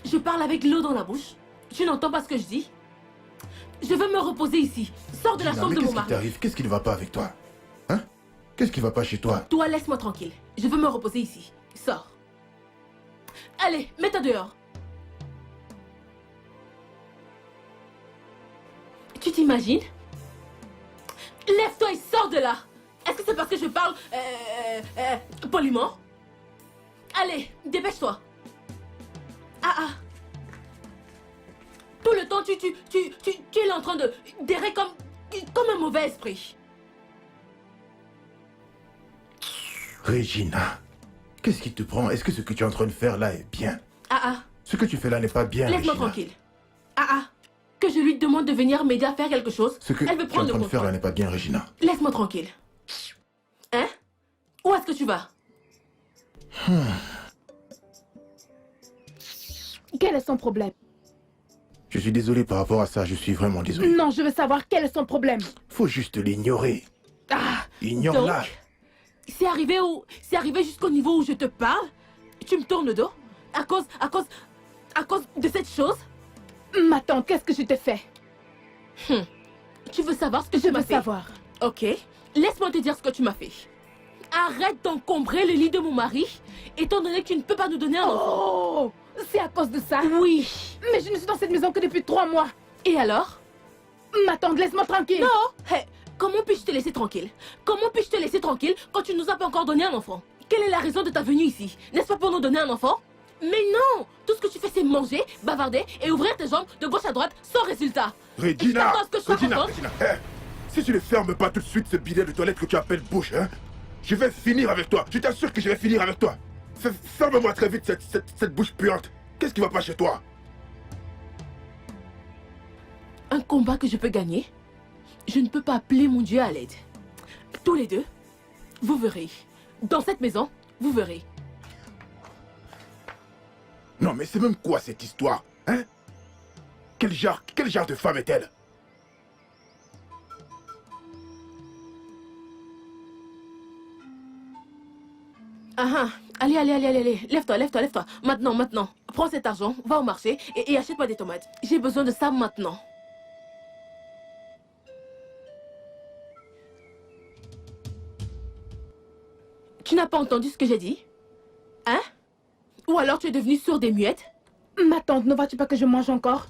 je parle avec l'eau dans la bouche. Tu n'entends pas ce que je dis? Je veux me reposer ici. Sors de la Gina, chambre mais de mon qu'est-ce qui mari. t'arrive? Qu'est-ce qui ne va pas avec toi? Hein? Qu'est-ce qui va pas chez toi? Toi, laisse-moi tranquille. Je veux me reposer ici. Sors. Allez, mets-toi dehors. Tu t'imagines? Lève-toi et sors de là. Est-ce que c'est parce que je parle poliment? Allez, dépêche-toi. Ah. Tout le temps, tu es là en train de d'errer comme un mauvais esprit. Regina, qu'est-ce qui te prend? Est-ce que ce que tu es en train de faire là est bien? Ce que tu fais là n'est pas bien, Laisse-moi Regina. tranquille. Que je lui demande de venir m'aider à faire quelque chose. Ce que Elle veut tu es en prendre le train de faire contrôle. là n'est pas bien, Regina. Laisse-moi tranquille. Hein? Où est-ce que tu vas? Quel est son problème? Je suis désolé par rapport à ça, je suis vraiment désolé. Non, je veux savoir quel est son problème. Faut juste l'ignorer. Ignore-la. Donc, c'est arrivé jusqu'au niveau où je te parle. Tu me tournes le dos à cause de cette chose. Ma tante, qu'est-ce que je t'ai fait? Tu veux savoir ce que Je tu m'as veux fait? savoir. Ok, laisse-moi te dire ce que tu m'as fait. Arrête d'encombrer le lit de mon mari, étant donné que tu ne peux pas nous donner un enfant. Oh, c'est à cause de ça? Oui. Mais je ne suis dans cette maison que depuis 3 mois. Et alors? Ma tante, laisse-moi tranquille. Non. Hey, comment puis-je te laisser tranquille? Comment puis-je te laisser tranquille quand tu nous as pas encore donné un enfant? Quelle est la raison de ta venue ici? N'est-ce pas pour nous donner un enfant? Mais non! Tout ce que tu fais, c'est manger, bavarder et ouvrir tes jambes de gauche à droite sans résultat. Regina! Attends, est-ce que je sois Regina, contente? Regina, si tu ne fermes pas tout de suite ce bidet de toilette que tu appelles bouche, hein, je vais finir avec toi. Je t'assure que je vais finir avec toi. Ferme-moi très vite cette bouche puante. Qu'est-ce qui va pas chez toi? Un combat que je peux gagner, je ne peux pas appeler mon Dieu à l'aide. Tous les deux, vous verrez. Dans cette maison, vous verrez. Non, mais c'est même quoi cette histoire, hein? Quel genre de femme est-elle? Allez. Lève-toi. Maintenant. Prends cet argent, va au marché et achète-moi des tomates. J'ai besoin de ça maintenant. Tu n'as pas entendu ce que j'ai dit? Hein? Ou alors tu es devenue sourde et muette? Ma tante, ne vois-tu pas que je mange encore?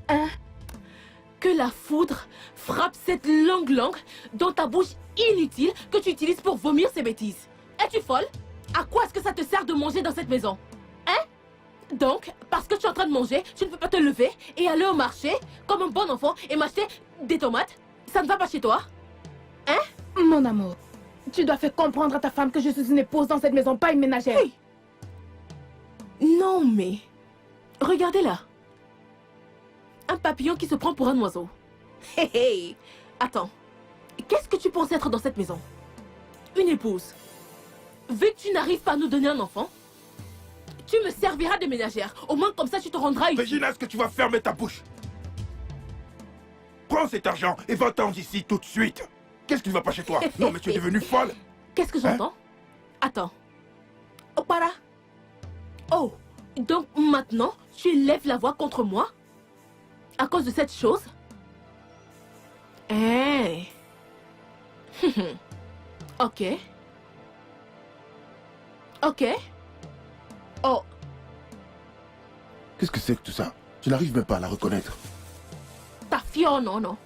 Hein? Que la foudre frappe cette longue langue dans ta bouche inutile que tu utilises pour vomir ces bêtises. Es-tu folle? À quoi est-ce que ça te sert de manger dans cette maison? Hein? Donc, parce que tu es en train de manger, tu ne peux pas te lever et aller au marché comme un bon enfant et m'acheter des tomates? Ça ne va pas chez toi? Hein? Mon amour, tu dois faire comprendre à ta femme que je suis une épouse dans cette maison, pas une ménagère. Oui. Non, mais... Regardez là. Un papillon qui se prend pour un oiseau. Hey. Attends. Qu'est-ce que tu penses être dans cette maison? Une épouse. Vu que tu n'arrives pas à nous donner un enfant, tu me serviras de ménagère. Au moins comme ça tu te rendras utile. Regina, est-ce que tu vas fermer ta bouche? Prends cet argent et va-t'en d'ici tout de suite. Qu'est-ce qui ne va pas chez toi? Non, mais tu es devenue folle. Qu'est-ce que j'entends? Attends. Oh, para. Oh, donc maintenant, tu élèves la voix contre moi? À cause de cette chose? Eh. Ok. Oh, Qu'est-ce que c'est que tout ça? Je n'arrive même pas à la reconnaître. ta fille, non.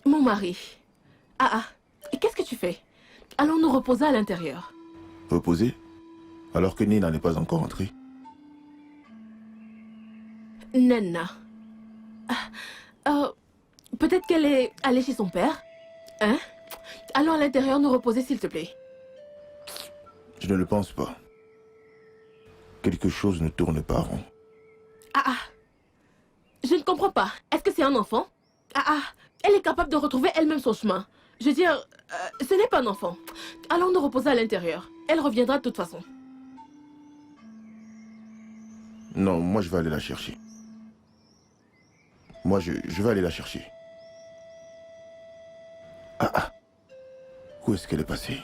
Mon mari, tu fais? Allons nous reposer à l'intérieur. Reposer? Alors que Nina n'est pas encore entrée. Nana. Peut-être qu'elle est allée chez son père. Hein? Allons à l'intérieur nous reposer, s'il te plaît. Je ne le pense pas. Quelque chose ne tourne pas rond. Je ne comprends pas. Est-ce que c'est un enfant? Elle est capable de retrouver elle-même son chemin. Je veux dire, ce n'est pas un enfant. Allons nous reposer à l'intérieur. Elle reviendra de toute façon. Non, moi je vais aller la chercher. Moi je vais aller la chercher. Où est-ce qu'elle est passée?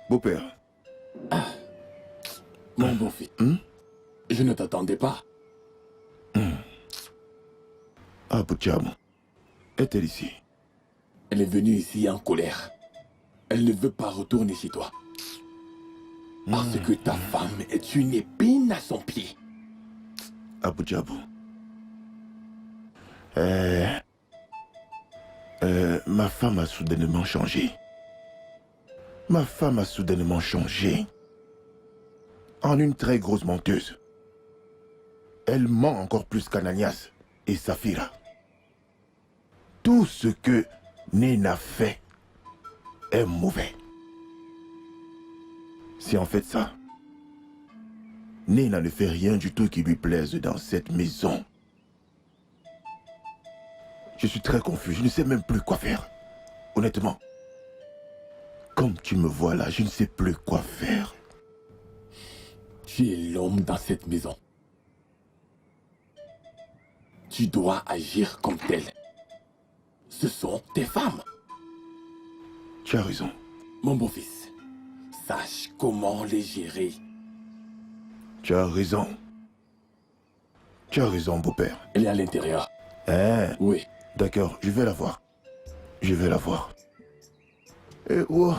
Beau-père. Mon beau-fils. Je ne t'attendais pas. Ah, Boutcham. Est-elle ici? Elle est venue ici en colère. Elle ne veut pas retourner chez toi. Parce que ta femme est une épine à son pied. Abu Djabou. Ma femme a soudainement changé. Ma femme a soudainement changé. En une très grosse menteuse. Elle ment encore plus qu'Ananias et Saphira. Tout ce que Nina fait est mauvais. C'est en fait ça. Nina ne fait rien du tout qui lui plaise dans cette maison. Je suis très confus, je ne sais même plus quoi faire. Honnêtement. Comme tu me vois là, je ne sais plus quoi faire. Tu es l'homme dans cette maison. Tu dois agir comme tel. Ce sont tes femmes. Tu as raison. Mon beau-fils, sache comment les gérer. Tu as raison. Tu as raison, beau-père. Elle est à l'intérieur. Hein? Oui. D'accord, je vais la voir. Je vais la voir. Et oh.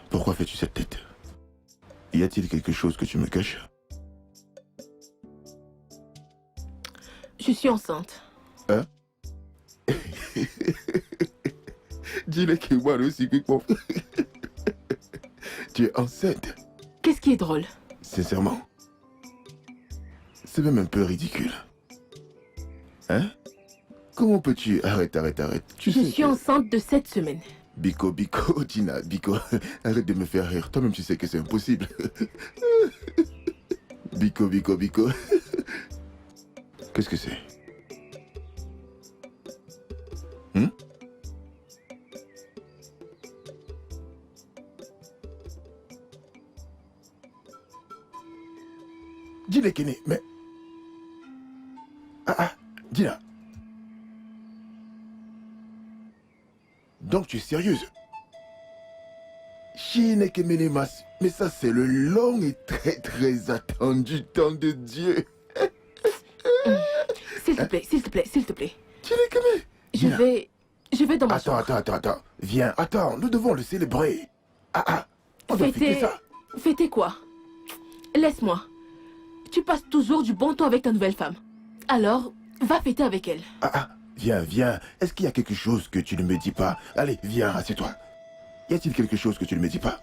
Pourquoi fais-tu cette tête? Y a-t-il quelque chose que tu me caches? Je suis enceinte. Hein? Dis-le que moi aussi, tu es enceinte. Qu'est-ce qui est drôle? Sincèrement. C'est même un peu ridicule. Hein? Comment peux-tu... Arrête. Je suis enceinte de 7 semaines. Biko, Dina, Biko, arrête de me faire rire. Toi-même, tu sais que c'est impossible. Biko. Qu'est-ce que c'est? Dis-le, Kenny, mais... Dina. Donc tu es sérieuse? Chinekemenemas, mais ça c'est le long et très attendu temps de Dieu. S'il te plaît. Chinekeme. Je vais dans ma chambre. Attends. Viens, attends, nous devons le célébrer. On doit fêter ça. Fêter quoi? Laisse-moi. Tu passes toujours du bon temps avec ta nouvelle femme. Alors, va fêter avec elle. Viens. Est-ce qu'il y a quelque chose que tu ne me dis pas? Allez, viens, assieds-toi. Y a-t-il quelque chose que tu ne me dis pas?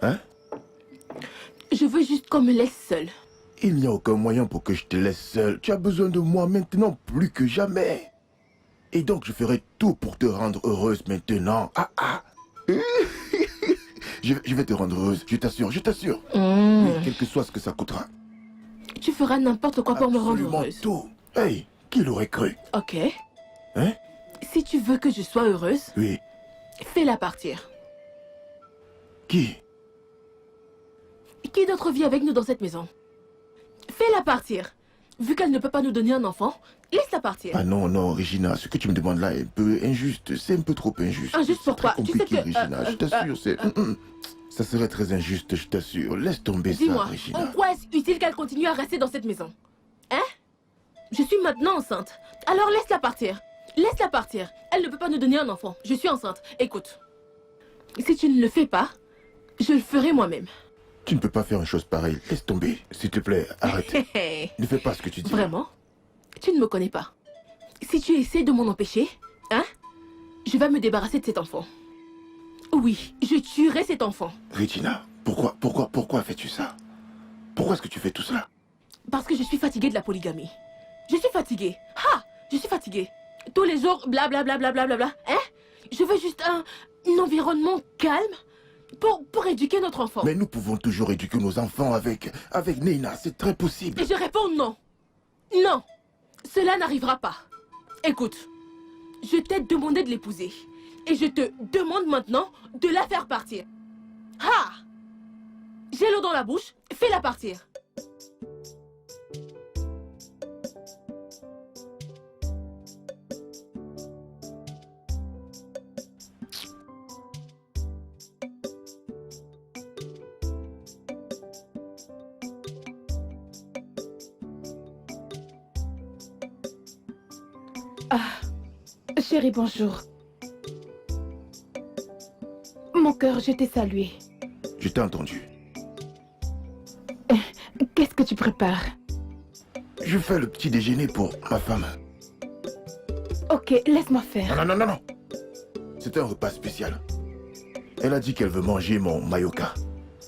Hein? Je veux juste qu'on me laisse seule. Il n'y a aucun moyen pour que je te laisse seul. Tu as besoin de moi maintenant plus que jamais. Et donc je ferai tout pour te rendre heureuse maintenant. Ah ah. Je vais te rendre heureuse, je t'assure, je t'assure. Oui, quel que soit ce que ça coûtera. Tu feras n'importe quoi pour me rendre Absolument heureuse. tout. Hey, qui l'aurait cru? Ok. Hein? Si tu veux que je sois heureuse, Oui. fais-la partir. Qui? Qui d'autre vit avec nous dans cette maison? Fais-la partir. Vu qu'elle ne peut pas nous donner un enfant, laisse-la partir. Ah non, non, Regina, ce que tu me demandes là est un peu injuste. C'est un peu trop injuste. Injuste C'est pourquoi? très Tu sais compliqué, que, Regina, je t'assure, c'est... Ça serait très injuste, je t'assure. Laisse tomber ça, Dis-moi, Regina. en quoi est-ce utile qu'elle continue à rester dans cette maison? Hein? Je suis maintenant enceinte. Alors laisse-la partir. Laisse-la partir. Elle ne peut pas nous donner un enfant. Je suis enceinte. Écoute. Si tu ne le fais pas, je le ferai moi-même. Tu ne peux pas faire une chose pareille. Laisse tomber. S'il te plaît, arrête. Ne fais pas ce que tu dis. Vraiment? Tu ne me connais pas. Si tu essaies de m'en empêcher, hein? Je vais me débarrasser de cet enfant. Oui, je tuerai cet enfant. Regina, pourquoi fais-tu ça? Pourquoi est-ce que tu fais tout cela? Parce que je suis fatiguée de la polygamie. Je suis fatiguée. Ha! Je suis fatiguée. Tous les jours, blablabla, blablabla. Hein? Je veux juste un environnement calme pour éduquer notre enfant. Mais nous pouvons toujours éduquer nos enfants avec Nina, c'est très possible. Et je réponds non. Non. Cela n'arrivera pas. Écoute, je t'ai demandé de l'épouser. Et je te demande maintenant de la faire partir. Ha! J'ai l'eau dans la bouche, fais-la partir. Ah, chérie, bonjour. Mon cœur, je t'ai salué. Je t'ai entendu. Qu'est-ce que tu prépares? Je fais le petit déjeuner pour ma femme. Ok, laisse-moi faire. Non, non, non, non, non. C'est un repas spécial. Elle a dit qu'elle veut manger mon mayoka.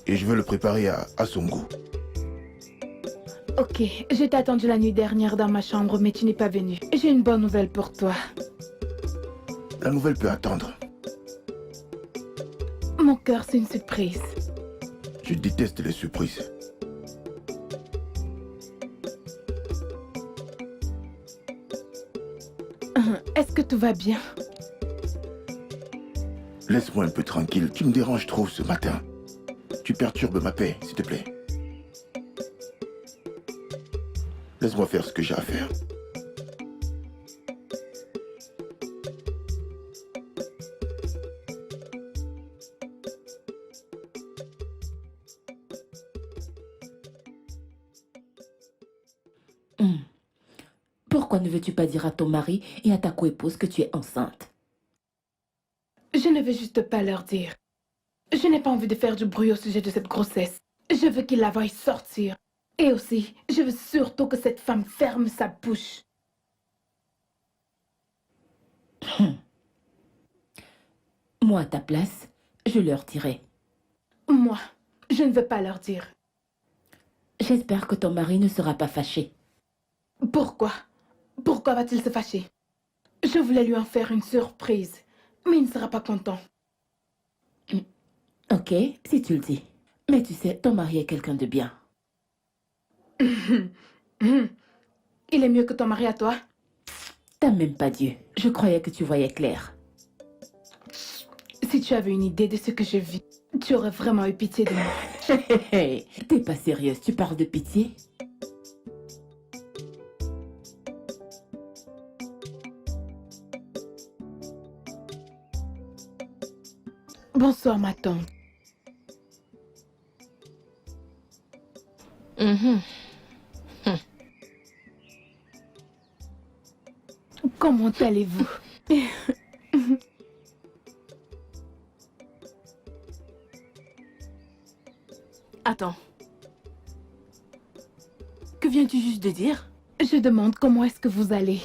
Et je veux le préparer à son goût. Ok, je t'ai attendu la nuit dernière dans ma chambre, mais tu n'es pas venu. J'ai une bonne nouvelle pour toi. La nouvelle peut attendre. Mon cœur, c'est une surprise. Je déteste les surprises. Est-ce que tout va bien? Laisse-moi un peu tranquille. Tu me déranges trop ce matin. Tu perturbes ma paix, s'il te plaît. Laisse-moi faire ce que j'ai à faire. Pourquoi ne veux-tu pas dire à ton mari et à ta coépouse que tu es enceinte? Je ne veux juste pas leur dire. Je n'ai pas envie de faire du bruit au sujet de cette grossesse. Je veux qu'ils la voient sortir. Et aussi, je veux surtout que cette femme ferme sa bouche. Moi, à ta place, je leur dirai. Moi, je ne veux pas leur dire. J'espère que ton mari ne sera pas fâché. Pourquoi? Pourquoi va-t-il se fâcher? Je voulais lui en faire une surprise, mais il ne sera pas content. Ok, si tu le dis. Mais tu sais, ton mari est quelqu'un de bien. Il est mieux que ton mari à toi? T'as même pas Dieu. Je croyais que tu voyais clair. Si tu avais une idée de ce que je vis, tu aurais vraiment eu pitié de moi. T'es pas sérieuse, tu parles de pitié? Bonsoir, ma tante. Comment allez-vous? Attends. Que viens-tu juste de dire? Je demande comment est-ce que vous allez?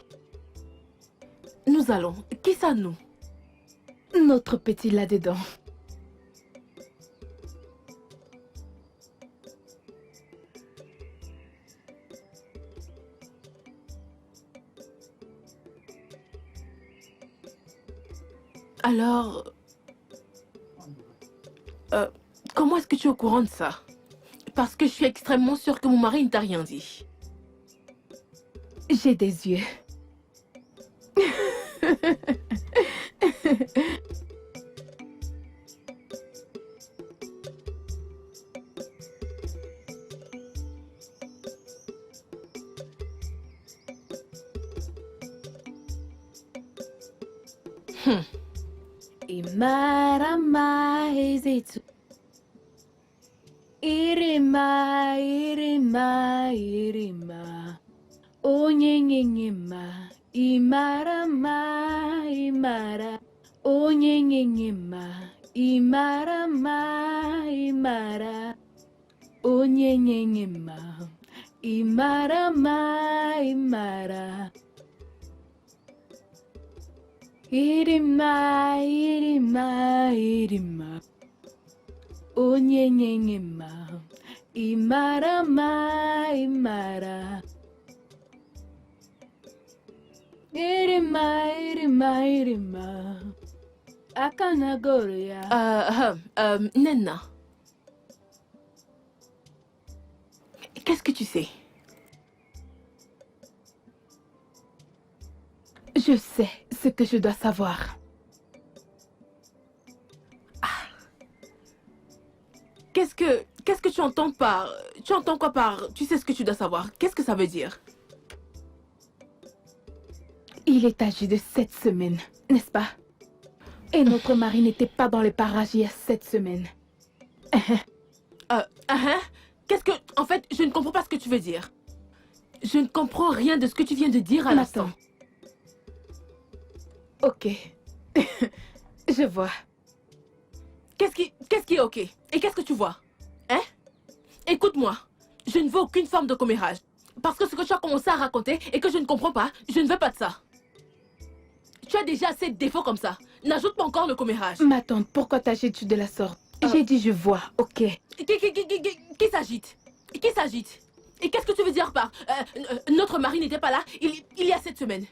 Nous allons. Qui ça, nous? Notre petit là-dedans. Alors... comment est-ce que tu es au courant de ça? Parce que je suis extrêmement sûre que mon mari ne t'a rien dit. J'ai des yeux. Imarama ezitu. Irima, irima, irima. Onyenyenyema. Imarama, imara. Onyenyenyema. Imarama, imara. Onyenyenyema. Imarama, imara. Irima, irima, irima. Onyenyenyema. Imarama, imara. Irima, irima, irima. Akanagoria. Nena. Qu'est-ce que tu sais? Je sais ce que je dois savoir. Qu'est-ce que tu entends par... Tu entends quoi par... Tu sais ce que tu dois savoir? Qu'est-ce que ça veut dire? Il est âgé de 7 semaines, n'est-ce pas? Et notre mari n'était pas dans les parages il y a 7 semaines. Qu'est-ce que... En fait, je ne comprends pas ce que tu veux dire. Je ne comprends rien de ce que tu viens de dire à l'instant. Ok. Je vois. Qu'est-ce qui est ok? Et qu'est-ce que tu vois? Hein? Écoute-moi. Je ne veux aucune forme de commérage. Parce que ce que tu as commencé à raconter et que je ne comprends pas, je ne veux pas de ça. Tu as déjà assez de défauts comme ça. N'ajoute pas encore le commérage. Ma tante, pourquoi t'agites-tu de la sorte? J'ai dit je vois, ok. Qui s'agite? Qui s'agite? Et qu'est-ce que tu veux dire par... notre mari n'était pas là il y a 7 semaines?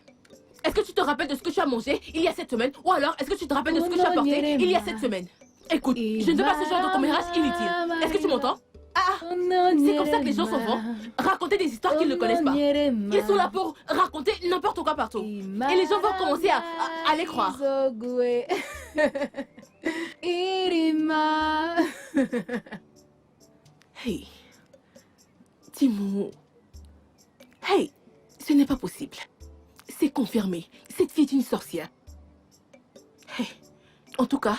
Est-ce que tu te rappelles de ce que tu as mangé il y a 7 semaines? Ou alors, est-ce que tu te rappelles de ce que tu as porté il y a 7 semaines? Écoute, je ne veux pas ce genre de commérage inutile. Est-ce que tu m'entends? C'est comme ça que les gens s'en vont. Raconter des histoires qu'ils ne connaissent pas. Ils sont là pour raconter n'importe quoi partout. Et les gens vont commencer à les croire. Hey. Timo. Hey, ce n'est pas possible. C'est confirmé. Cette fille est une sorcière. Hey. En tout cas,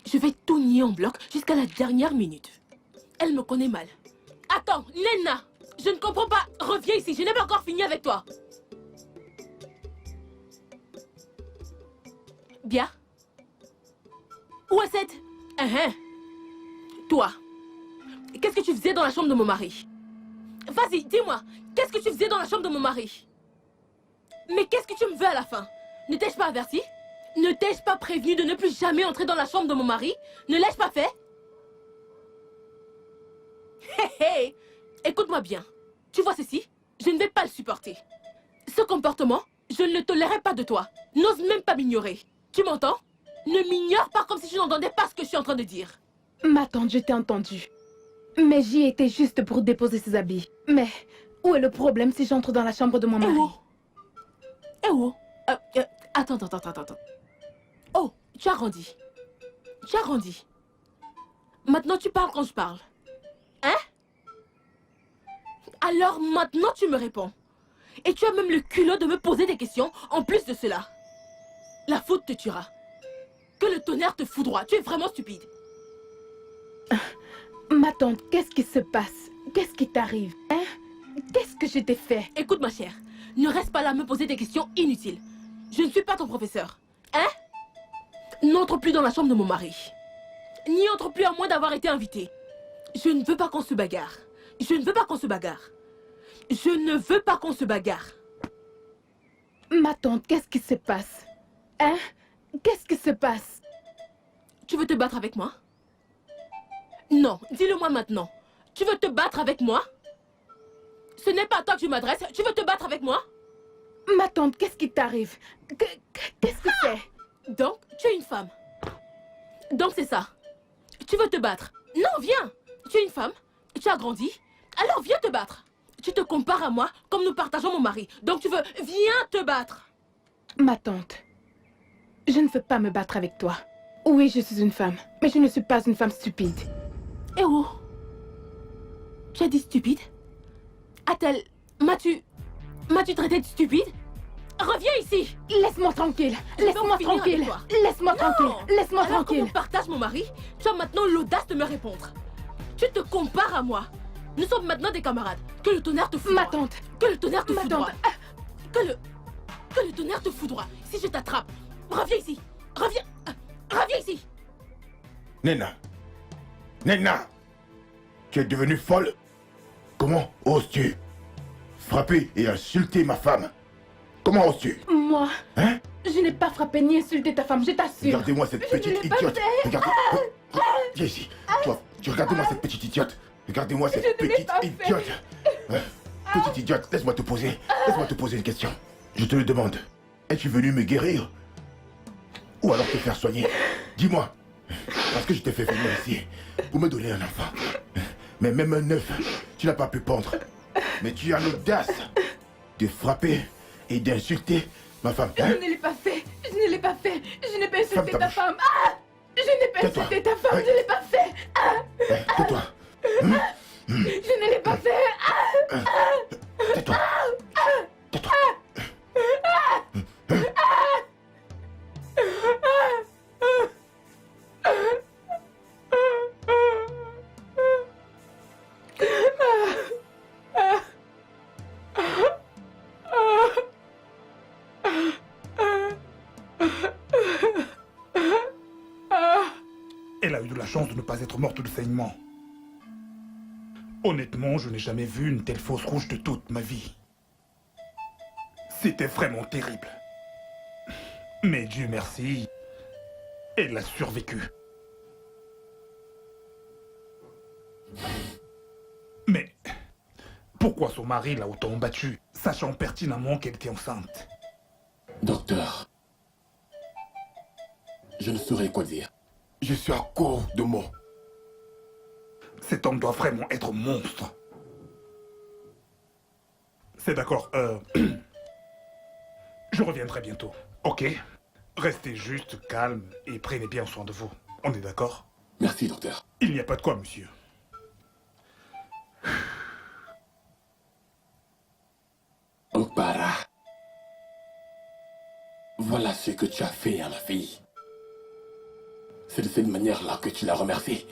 je vais tout nier en bloc jusqu'à la dernière minute. Elle me connaît mal. Attends, Nena, je ne comprends pas. Reviens ici, je n'ai pas encore fini avec toi. Bien. Où est cette... Toi, qu'est-ce que tu faisais dans la chambre de mon mari? Vas-y, dis-moi, qu'est-ce que tu faisais dans la chambre de mon mari? Mais qu'est-ce que tu me veux à la fin? Ne t'ai-je pas averti? Ne t'ai-je pas prévenu de ne plus jamais entrer dans la chambre de mon mari? Ne l'ai-je pas fait? Hé, écoute-moi bien. Tu vois ceci? Je ne vais pas le supporter. Ce comportement, je ne le tolérerai pas de toi. N'ose même pas m'ignorer. Tu m'entends? Ne m'ignore pas comme si tu n'entendais pas ce que je suis en train de dire. Ma tante, je t'ai entendu. Mais j'y étais juste pour déposer ses habits. Mais où est le problème si j'entre dans la chambre de mon mari? Attends. Oh, tu as grandi. Tu as grandi. Maintenant, tu parles quand je parle. Hein? Alors maintenant, tu me réponds. Et tu as même le culot de me poser des questions en plus de cela. La faute te tuera. Que le tonnerre te foudroie. Tu es vraiment stupide. Ma tante, qu'est-ce qui se passe? Qu'est-ce qui t'arrive? Hein? Qu'est-ce que je t'ai fait? Écoute ma chère, ne reste pas là à me poser des questions inutiles. Je ne suis pas ton professeur. Hein? N'entre plus dans la chambre de mon mari. N'y entre plus à moins d'avoir été invité. Je ne veux pas qu'on se bagarre. Je ne veux pas qu'on se bagarre. Je ne veux pas qu'on se bagarre. Ma tante, qu'est-ce qui se passe? Hein? Qu'est-ce qui se passe? Tu veux te battre avec moi? Non, dis-le-moi maintenant. Tu veux te battre avec moi? Ce n'est pas à toi que je m'adresse. Tu veux te battre avec moi? Ma tante, qu'est-ce qui t'arrive? Qu'est-ce que c'est? Donc, tu es une femme. Donc c'est ça. Tu veux te battre. Non, viens. Tu es une femme. Tu as grandi. Alors viens te battre. Tu te compares à moi comme nous partageons mon mari. Donc tu veux... Viens te battre. Ma tante, je ne veux pas me battre avec toi. Oui, je suis une femme, mais je ne suis pas une femme stupide. Eh oh. Tu as dit stupide? A-t-elle... M'as-tu traité de stupide? Reviens ici. Laisse-moi tranquille. Laisse-moi finir avec tranquille. toi. Laisse-moi tranquille. Laisse-moi Alors tranquille. qu'on partage mon mari, tu as maintenant l'audace de me répondre. Tu te compares à moi. Nous sommes maintenant des camarades. Que le tonnerre te foudroie. Ma tante. Que le tonnerre te Ma foudroie. tante. Que le tonnerre te foudroie. Si je t'attrape, reviens ici. Reviens ici. Nena. Nena. Tu es devenue folle? Comment oses-tu frapper et insulter ma femme? Comment oses-tu? Moi, Hein? je n'ai pas frappé ni insulté ta femme, je t'assure. Regardez-moi cette Je ne petite l'ai pas idiote. fait. Regardez. Viens ici. Toi, regardez-moi cette petite idiote. Regardez-moi cette Je ne l'ai petite pas fait. idiote. Petite idiote, laisse-moi te poser une question. Je te le demande. Es-tu venu me guérir? Ou alors te faire soigner? Dis-moi. Parce que je t'ai fait venir ici pour me donner un enfant. Mais même un œuf, tu n'as pas pu pondre. Mais tu as l'audace de frapper et d'insulter ma femme. Je Hein? ne l'ai pas fait. Je ne l'ai pas fait. Je n'ai pas insulté Ferme ta ta bouche. femme. Je n'ai pas Tais-toi. insulté ta femme. Ouais. Je ne l'ai pas fait. Tais-toi. Je ne l'ai pas fait. Tais-toi. Tais-toi. Elle a eu de la chance de ne pas être morte de saignement. Honnêtement, je n'ai jamais vu une telle fausse rouge de toute ma vie. C'était vraiment terrible. Mais Dieu merci, elle a survécu. Mais pourquoi son mari l'a autant battue, sachant pertinemment qu'elle était enceinte? Docteur, je ne saurais quoi dire. Je suis à court de mots. Cet homme doit vraiment être monstre. C'est d'accord, je reviendrai bientôt, ok? Restez juste calme et prenez bien soin de vous. On est d'accord? Merci, docteur. Il n'y a pas de quoi, monsieur. Okpara. Voilà ce que tu as fait à ma fille. C'est de cette manière-là que tu la remercies.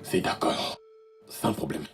C'est d'accord. Sans problème.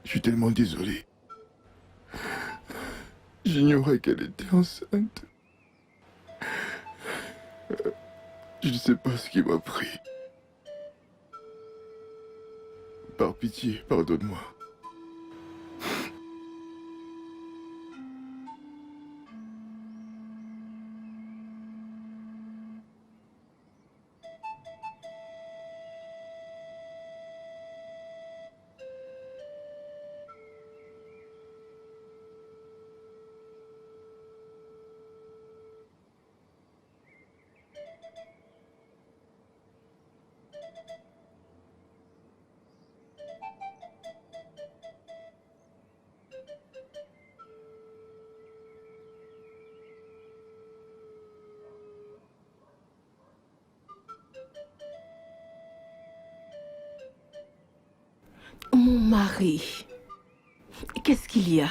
Je suis tellement désolé. J'ignorais qu'elle était enceinte. Je ne sais pas ce qui m'a pris. Par pitié, pardonne-moi. Mon mari. Qu'est-ce qu'il y a?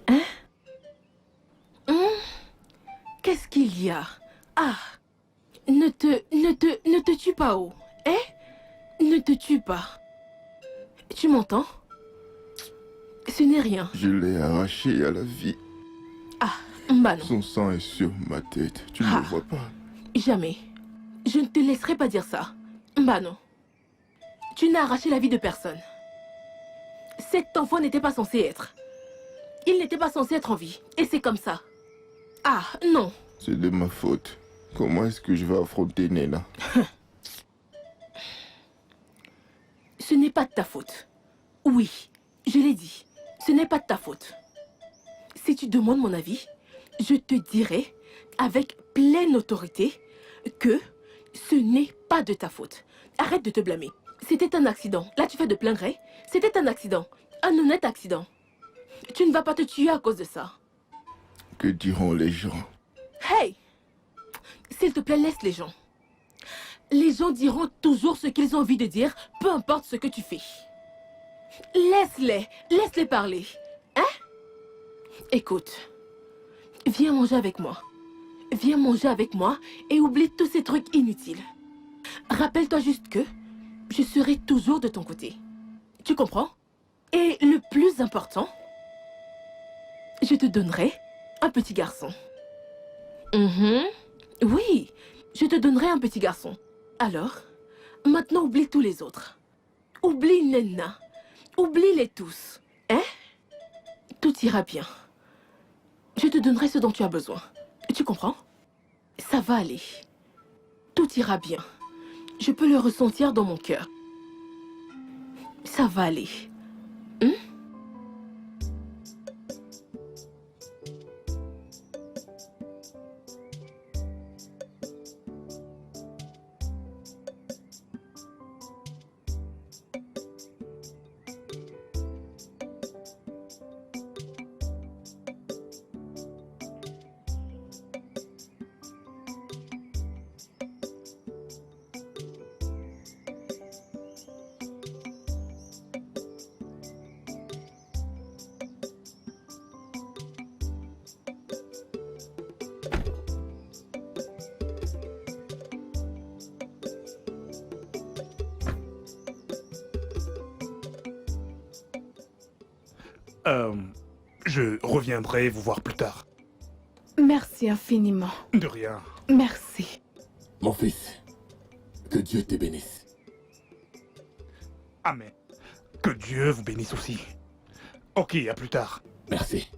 Hein? Qu'est-ce qu'il y a? Ah! Ne te tue pas, oh. Hein? Ne te tue pas. Tu m'entends? Ce n'est rien. Je l'ai arraché à la vie. Ah, bah non. Son sang est sur ma tête. Tu ne Ah. le vois pas. Jamais. Je ne te laisserai pas dire ça. Bah non. Tu n'as arraché la vie de personne. Cet enfant n'était pas censé être. Il n'était pas censé être en vie. Et c'est comme ça. Ah, non. C'est de ma faute. Comment est-ce que je vais affronter Nena? Ce n'est pas de ta faute. Oui, je l'ai dit. Ce n'est pas de ta faute. Si tu demandes mon avis, je te dirai avec pleine autorité que ce n'est pas de ta faute. Arrête de te blâmer. C'était un accident. Là, tu fais de plein gré. C'était un accident. Un honnête accident. Tu ne vas pas te tuer à cause de ça. Que diront les gens? Hey! S'il te plaît, laisse les gens. Les gens diront toujours ce qu'ils ont envie de dire, peu importe ce que tu fais. Laisse-les. Laisse-les parler. Hein? Écoute. Viens manger avec moi. Viens manger avec moi et oublie tous ces trucs inutiles. Rappelle-toi juste que je serai toujours de ton côté. Tu comprends? Et le plus important, je te donnerai un petit garçon. Oui, je te donnerai un petit garçon. Alors, maintenant oublie tous les autres. Oublie Nena. Oublie-les tous. Hein? Tout ira bien. Je te donnerai ce dont tu as besoin. Tu comprends? Ça va aller. Tout ira bien. Je peux le ressentir dans mon cœur. Ça va aller. Je reviendrai vous voir plus tard. Merci infiniment. De rien. Merci. Mon fils, que Dieu te bénisse. Amen. Que Dieu vous bénisse aussi. Ok, à plus tard. Merci.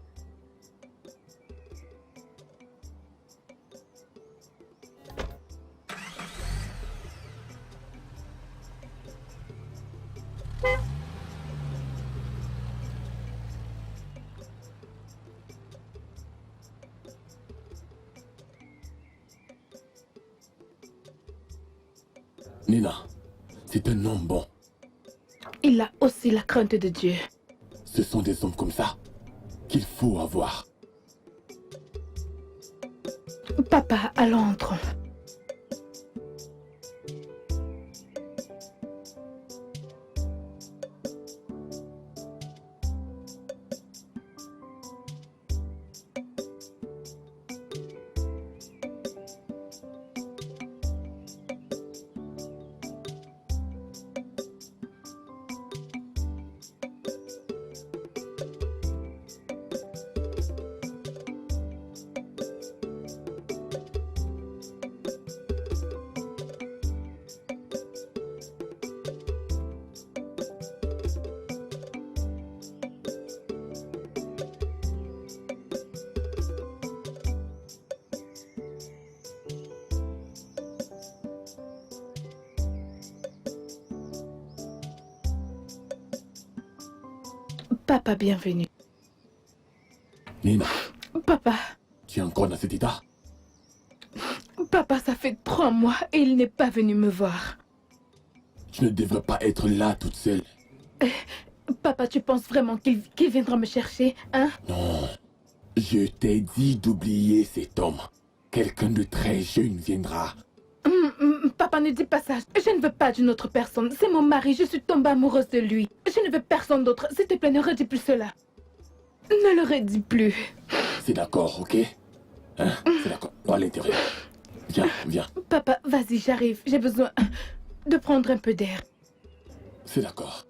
Nina, c'est un homme bon. Il a aussi la crainte de Dieu. Ce sont des hommes comme ça qu'il faut avoir. Papa, allons entrons. Papa, bienvenue. Nina, Papa, tu es encore dans cet état? papa, ça fait 3 mois et il n'est pas venu me voir. Tu ne devrais pas être là toute seule. Papa, tu penses vraiment qu'il viendra me chercher, hein? Non. Je t'ai dit d'oublier cet homme. Quelqu'un de très jeune viendra. Papa, ne dis pas ça. Je ne veux pas d'une autre personne. C'est mon mari, je suis tombée amoureuse de lui. Je ne veux personne d'autre. S'il te plaît, ne redis plus cela. Ne le redis plus. C'est d'accord, ok? Hein? C'est d'accord. Va à l'intérieur. Viens, viens. Papa, vas-y, j'arrive. J'ai besoin de prendre un peu d'air. C'est d'accord.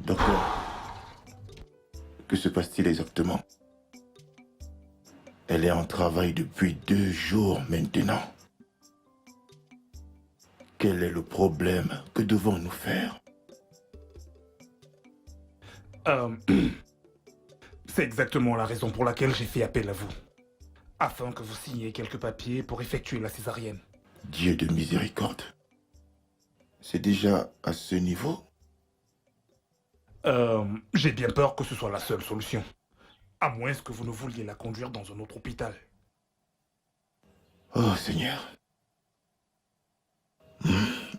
Docteur, que se passe-t-il exactement? Elle est en travail depuis 2 jours maintenant. Quel est le problème? Que devons-nous faire? C'est exactement la raison pour laquelle j'ai fait appel à vous. Afin que vous signiez quelques papiers pour effectuer la césarienne. Dieu de miséricorde. C'est déjà à ce niveau? J'ai bien peur que ce soit la seule solution. À moins que vous ne vouliez la conduire dans un autre hôpital. Oh Seigneur.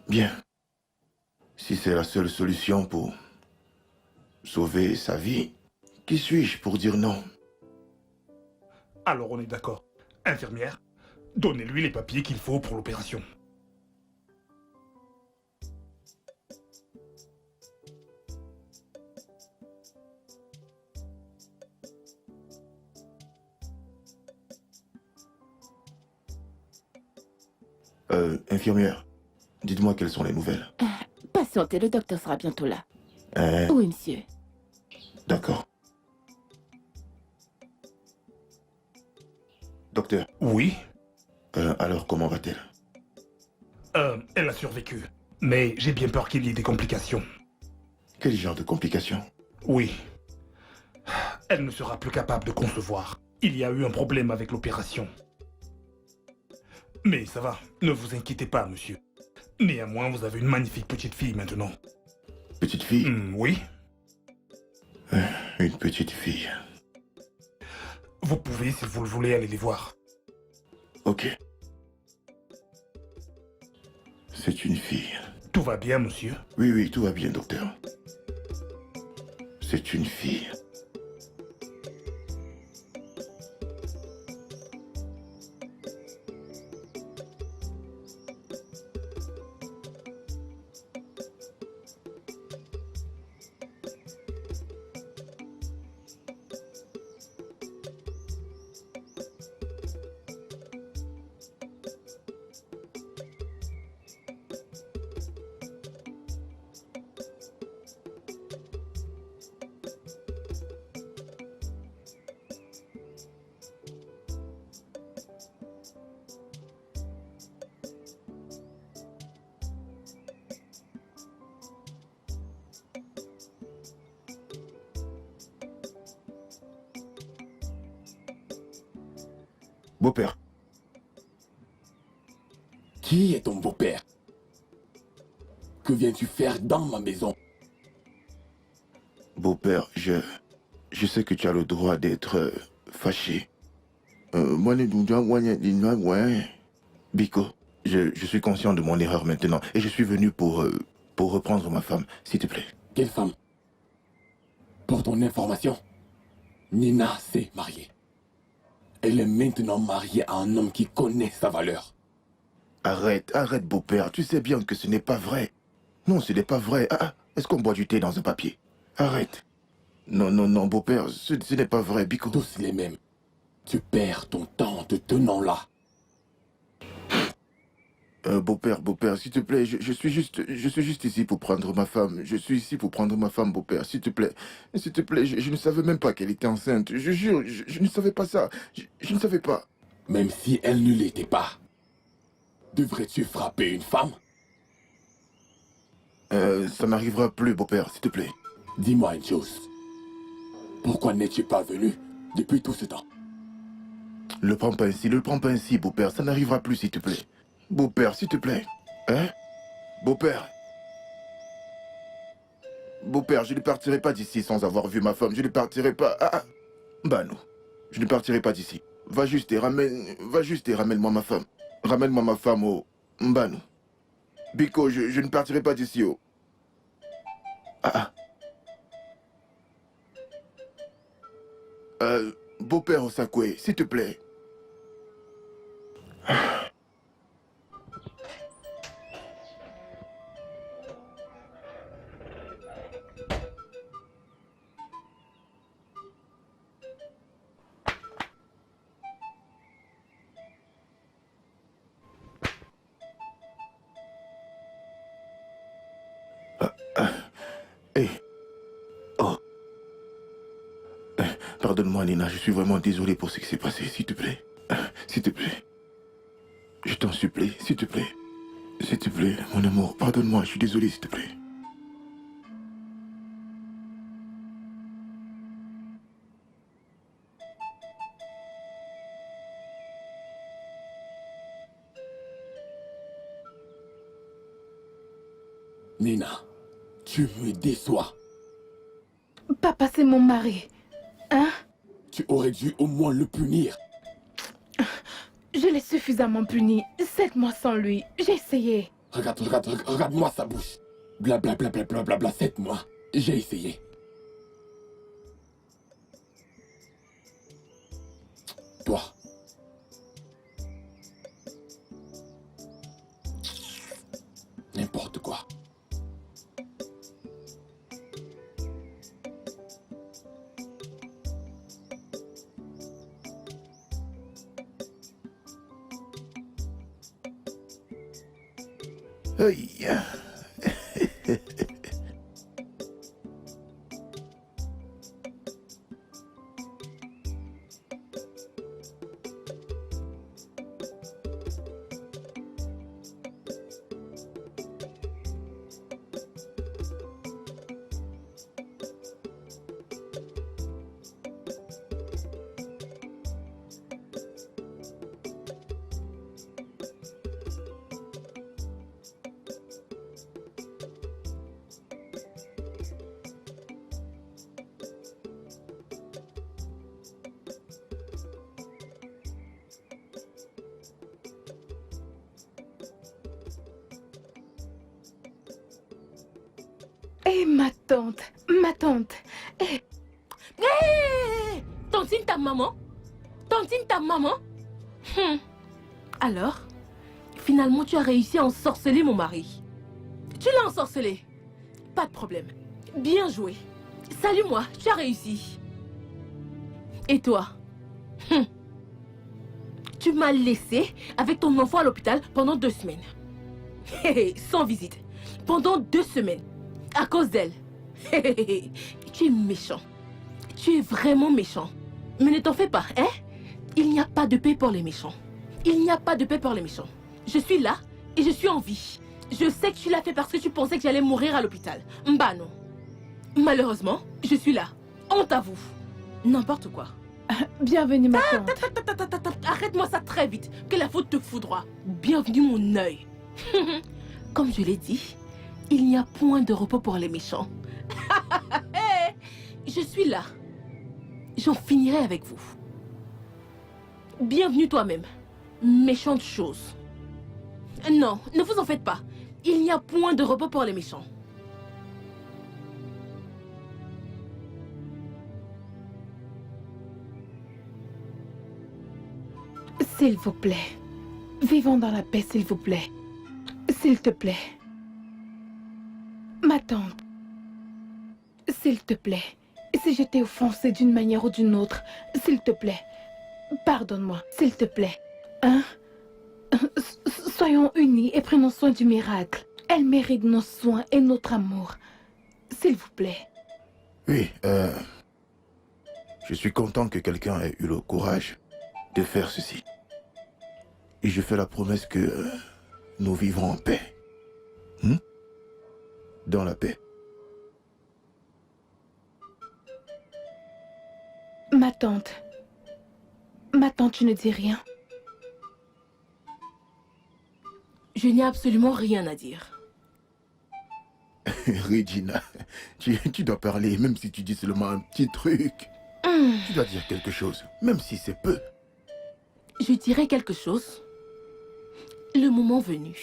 Bien. Si c'est la seule solution pour sauver sa vie, qui suis-je pour dire non? Alors on est d'accord. Infirmière, donnez-lui les papiers qu'il faut pour l'opération. Infirmière, dites-moi quelles sont les nouvelles. Patientez, le docteur sera bientôt là. Hein? Oui, monsieur. D'accord. Docteur, Oui, alors comment va-t-elle? elle a survécu. Mais j'ai bien peur qu'il y ait des complications. Quel genre de complications? Oui. Elle ne sera plus capable de concevoir. Il y a eu un problème avec l'opération. Mais ça va, ne vous inquiétez pas, monsieur. Néanmoins, vous avez une magnifique petite fille maintenant. Petite fille? Oui. Une petite fille. Vous pouvez, si vous le voulez, aller les voir. Ok. C'est une fille. Tout va bien, monsieur? Oui, oui, tout va bien, docteur. C'est une fille. Beau-père. Qui est ton beau-père? Que viens-tu faire dans ma maison? Beau-père, je sais que tu as le droit d'être fâché. Biko, je suis conscient de mon erreur maintenant et je suis venu pour reprendre ma femme, s'il te plaît. Quelle femme? Pour ton information, Nina s'est mariée. Elle est maintenant mariée à un homme qui connaît sa valeur. Arrête, arrête, beau-père. Tu sais bien que ce n'est pas vrai. Non, ce n'est pas vrai. Est-ce qu'on boit du thé dans un papier? Arrête. Non, non, non, beau-père, ce n'est pas vrai, Biko. Tous les mêmes. Tu perds ton temps te tenant là. Beau-père, s'il te plaît, je suis juste ici pour prendre ma femme. Je suis ici pour prendre ma femme, beau-père, s'il te plaît. S'il te plaît, je ne savais même pas qu'elle était enceinte. Je jure, je ne savais pas ça. Je ne savais pas. Même si elle ne l'était pas, devrais-tu frapper une femme? Ça n'arrivera plus, beau-père, s'il te plaît. Dis-moi une chose. Pourquoi n'es-tu pas venu depuis tout ce temps? Le prends pas ainsi, beau-père. Ça n'arrivera plus, s'il te plaît. Beau-père, s'il te plaît. Hein? Beau-père. Beau-père, je ne partirai pas d'ici sans avoir vu ma femme. Je ne partirai pas. Bah non. Je ne partirai pas d'ici. Va juste et ramène-moi ma femme. Ramène-moi ma femme au Mbano. Biko, je ne partirai pas d'ici. Oh. Beau-père Osakwe, s'il te plaît. Hey. Oh. Pardonne-moi, Nina, je suis vraiment désolé pour ce qui s'est passé, s'il te plaît. S'il te plaît. Je t'en supplie, s'il te plaît. S'il te plaît, mon amour, pardonne-moi, je suis désolé, s'il te plaît. Nina, tu me déçois. Papa, c'est mon mari. Hein? Tu aurais dû au moins le punir. Je l'ai suffisamment puni. 7 mois sans lui. J'ai essayé. Regarde-moi sa bouche. Bla bla bla bla bla bla bla, 7 mois. J'ai essayé. Toi. N'importe quoi. Aïe. Eh, ma tante. Eh, Hé! Tantine ta maman? Tantine ta maman? Alors, finalement, tu as réussi à ensorceler mon mari. Tu l'as ensorcelé. Pas de problème. Bien joué. Salue-moi, tu as réussi. Et toi? Tu m'as laissé avec ton enfant à l'hôpital pendant 2 semaines. Sans visite. Pendant 2 semaines. À cause d'elle. Tu es méchant. Tu es vraiment méchant. Mais ne t'en fais pas, hein? Il n'y a pas de paix pour les méchants. Il n'y a pas de paix pour les méchants. Je suis là et je suis en vie. Je sais que tu l'as fait parce que tu pensais que j'allais mourir à l'hôpital. Bah non. Malheureusement, je suis là. Honte à vous. N'importe quoi. bienvenue, ma tante. Arrête-moi ça très vite, que la faute te foudroie. Bienvenue mon œil. Comme je l'ai dit, il n'y a point de repos pour les méchants. Je suis là. J'en finirai avec vous. Bienvenue toi-même. Méchante chose. Non, ne vous en faites pas. Il n'y a point de repos pour les méchants. S'il vous plaît, Vivons dans la paix, s'il vous plaît. S'il te plaît. Ma tante. S'il te plaît. Si je t'ai offensé d'une manière ou d'une autre, s'il te plaît. Pardonne-moi, s'il te plaît. Hein? Soyons unis et prenons soin du miracle. Elle mérite nos soins et notre amour. S'il vous plaît. Oui, je suis content que quelqu'un ait eu le courage de faire ceci. Et je fais la promesse que nous vivrons en paix. Dans la paix. Ma tante. Ma tante, tu ne dis rien. Je n'ai absolument rien à dire. Regina, tu dois parler, même si tu dis seulement un petit truc. Tu dois dire quelque chose, même si c'est peu. Je dirai quelque chose le moment venu.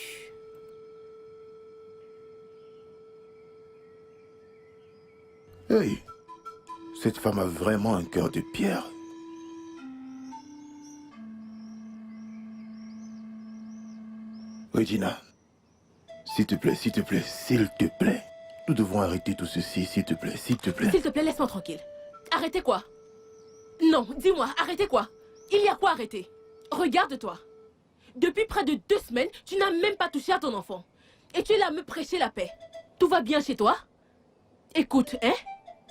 Hey, cette femme a vraiment un cœur de pierre. Regina, s'il te plaît, s'il te plaît, s'il te plaît. Nous devons arrêter tout ceci, s'il te plaît, s'il te plaît. S'il te plaît, laisse-moi tranquille. Arrêtez quoi? Non, dis-moi, arrêtez quoi? Il y a quoi arrêter? Regarde-toi. Depuis près de 2 semaines, tu n'as même pas touché à ton enfant. Et tu es là à me prêcher la paix. Tout va bien chez toi? Écoute, hein?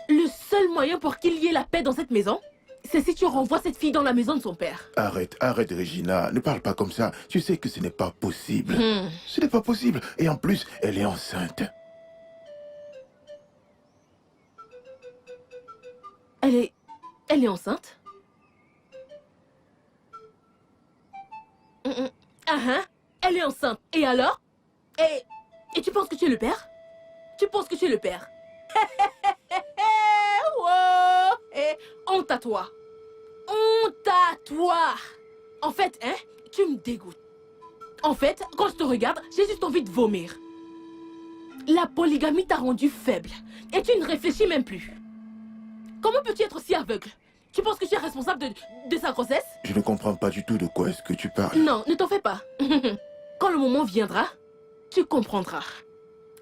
Le seul moyen pour qu'il y ait la paix dans cette maison, c'est si tu renvoies cette fille dans la maison de son père. Arrête, arrête Regina, ne parle pas comme ça. Tu sais que ce n'est pas possible. Ce n'est pas possible. Et en plus, elle est enceinte. Elle est enceinte? Ah hein? Elle est enceinte. Et alors? Et tu penses que tu es le père? Tu penses que tu es le père? Wow. Honte à toi. Honte à toi. En fait, hein, tu me dégoûtes. En fait, quand je te regarde, j'ai juste envie de vomir. La polygamie t'a rendu faible. Et tu ne réfléchis même plus. Comment peux-tu être si aveugle? Tu penses que tu es responsable de sa grossesse? Je ne comprends pas du tout de quoi est-ce que tu parles. Non, ne t'en fais pas. Quand le moment viendra, tu comprendras.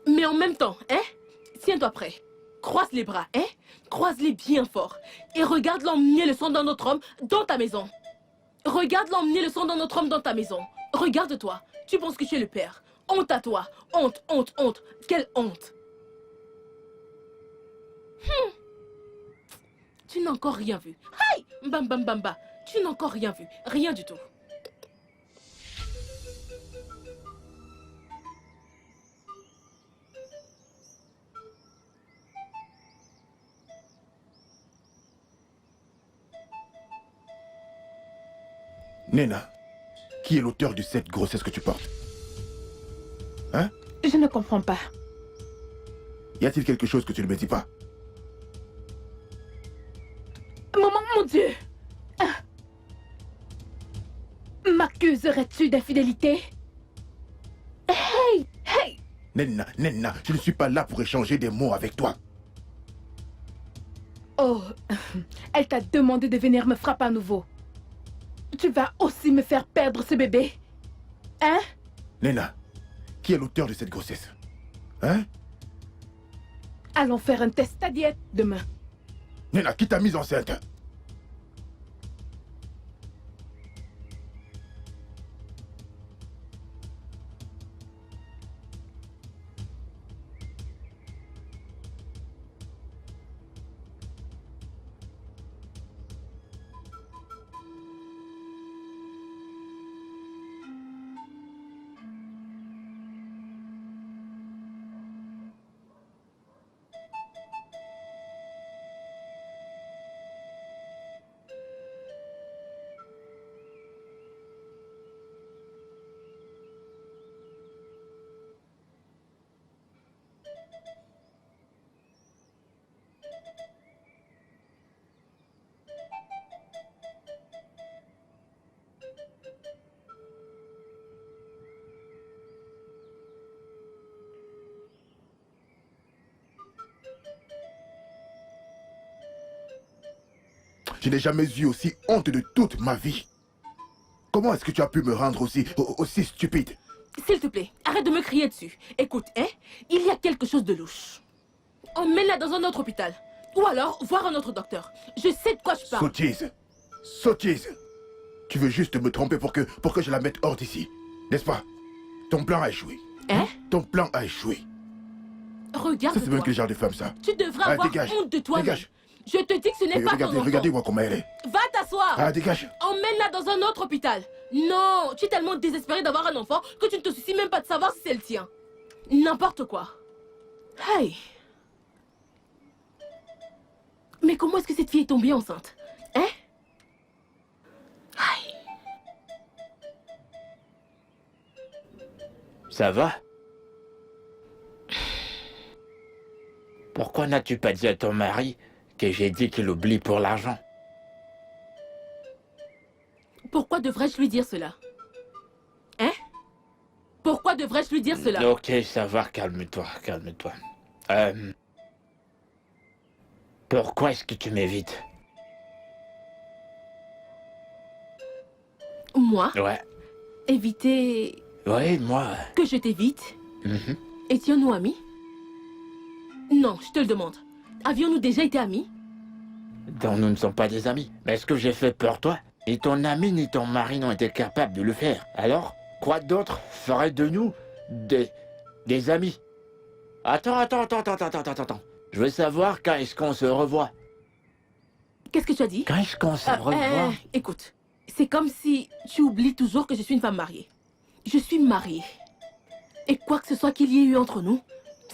Mais en même temps, hein, tiens-toi prêt. Croise les bras, hein? Croise-les bien fort. Et regarde l'emmener le sang d'un autre homme dans ta maison. Regarde l'emmener le sang d'un autre homme dans ta maison. Regarde-toi. Tu penses que tu es le père. Honte à toi. Honte, honte, honte. Quelle honte. Tu n'as encore rien vu. Aïe! Bam bam bam bam. Tu n'as encore rien vu. Rien du tout. Nena, qui est l'auteur de cette grossesse que tu portes? Hein? Je ne comprends pas. Y a-t-il quelque chose que tu ne me dis pas? Mon Dieu! M'accuserais-tu d'infidélité? Hey! Hey! Nena, Nena, je ne suis pas là pour échanger des mots avec toi. Oh, elle t'a demandé de venir me frapper à nouveau. Tu vas aussi me faire perdre ce bébé? Hein? Nena, qui est l'auteur de cette grossesse? Hein? Allons faire un test à diète demain. Nena, qui t'a mise enceinte? Je n'ai jamais eu aussi honte de toute ma vie. Comment est-ce que tu as pu me rendre aussi stupide? S'il te plaît, arrête de me crier dessus. Écoute, hein, il y a quelque chose de louche. Emmène-la dans un autre hôpital. Ou alors, voir un autre docteur. Je sais de quoi je parle. Sottise. Sottise. Tu veux juste me tromper pour que je la mette hors d'ici, n'est-ce pas? Ton plan a échoué. Hein? Ton plan a échoué. Regarde-toi. C'est même quel genre de femme, ça? Tu devrais avoir dégage. honte de toi-même. Dégage. Je te dis que ce n'est pas ton enfant. Regardez-moi comment elle est. Va t'asseoir. Ah, dégage. Emmène-la dans un autre hôpital. Non, tu es tellement désespéré d'avoir un enfant que tu ne te soucies même pas de savoir si c'est le tien. N'importe quoi. Hey. Mais comment est-ce que cette fille est tombée enceinte? Hein? Hey. Ça va? Pourquoi n'as-tu pas dit à ton mari que j'ai dit qu'il oublie pour l'argent? Pourquoi devrais-je lui dire cela? Hein? Pourquoi devrais-je lui dire cela? Ok, ça va, calme-toi, calme-toi. Pourquoi est-ce que tu m'évites? Moi? Ouais. Éviter Oui, moi. que je t'évite? Mhm. Étions-nous amis? Non, je te le demande. Avions-nous déjà été amis? Donc nous ne sommes pas des amis. Mais est-ce que j'ai fait peur, toi? Ni ton ami ni ton mari n'ont été capables de le faire. Alors, quoi d'autre ferait de nous des amis? Attends. Je veux savoir quand est-ce qu'on se revoit. Qu'est-ce que tu as dit? Quand est-ce qu'on se revoit? Écoute, c'est comme si tu oublies toujours que je suis une femme mariée. Je suis mariée. Et quoi que ce soit qu'il y ait eu entre nous,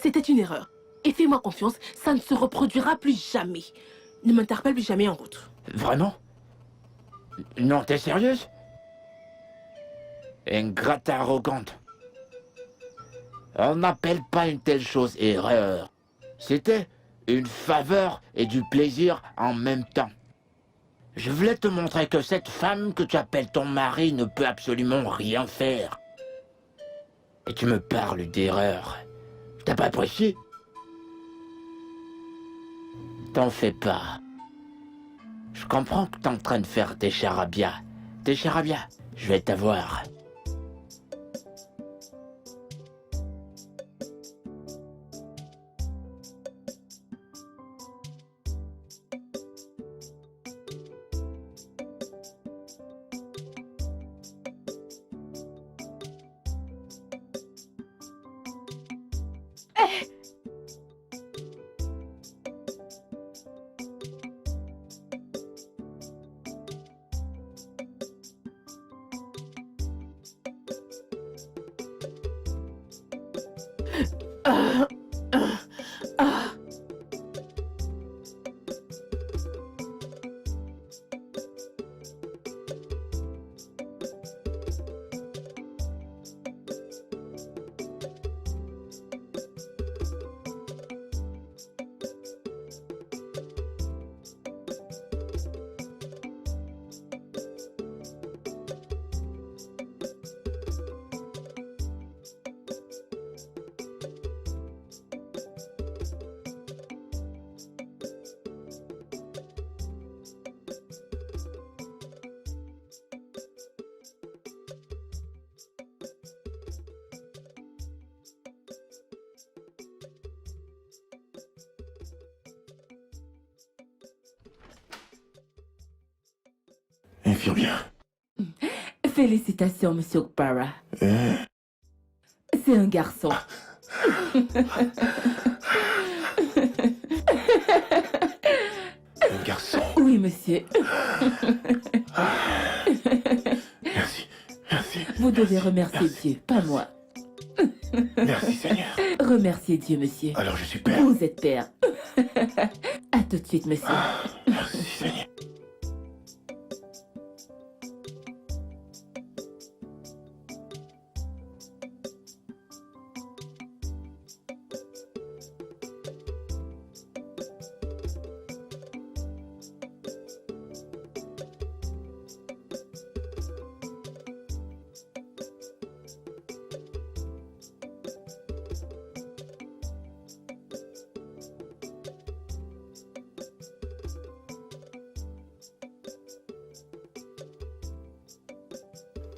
c'était une erreur. Et fais-moi confiance, ça ne se reproduira plus jamais. Ne m'interpelle plus jamais en route. Vraiment? Non, t'es sérieuse? Ingrate arrogante. On n'appelle pas une telle chose erreur. C'était une faveur et du plaisir en même temps. Je voulais te montrer que cette femme que tu appelles ton mari ne peut absolument rien faire. Et tu me parles d'erreur. T'as pas apprécié? T'en fais pas. Je comprends que t'es en train de faire des charabia. Des charabia, je vais t'avoir. Infirmière. Félicitations, monsieur Okpara. C'est un garçon. Un garçon. Oui, monsieur. Merci. Vous devez remercier Dieu, pas moi. Merci, Seigneur. Remerciez Dieu, monsieur. Alors je suis père. Vous êtes père. À tout de suite, monsieur. Merci, Seigneur.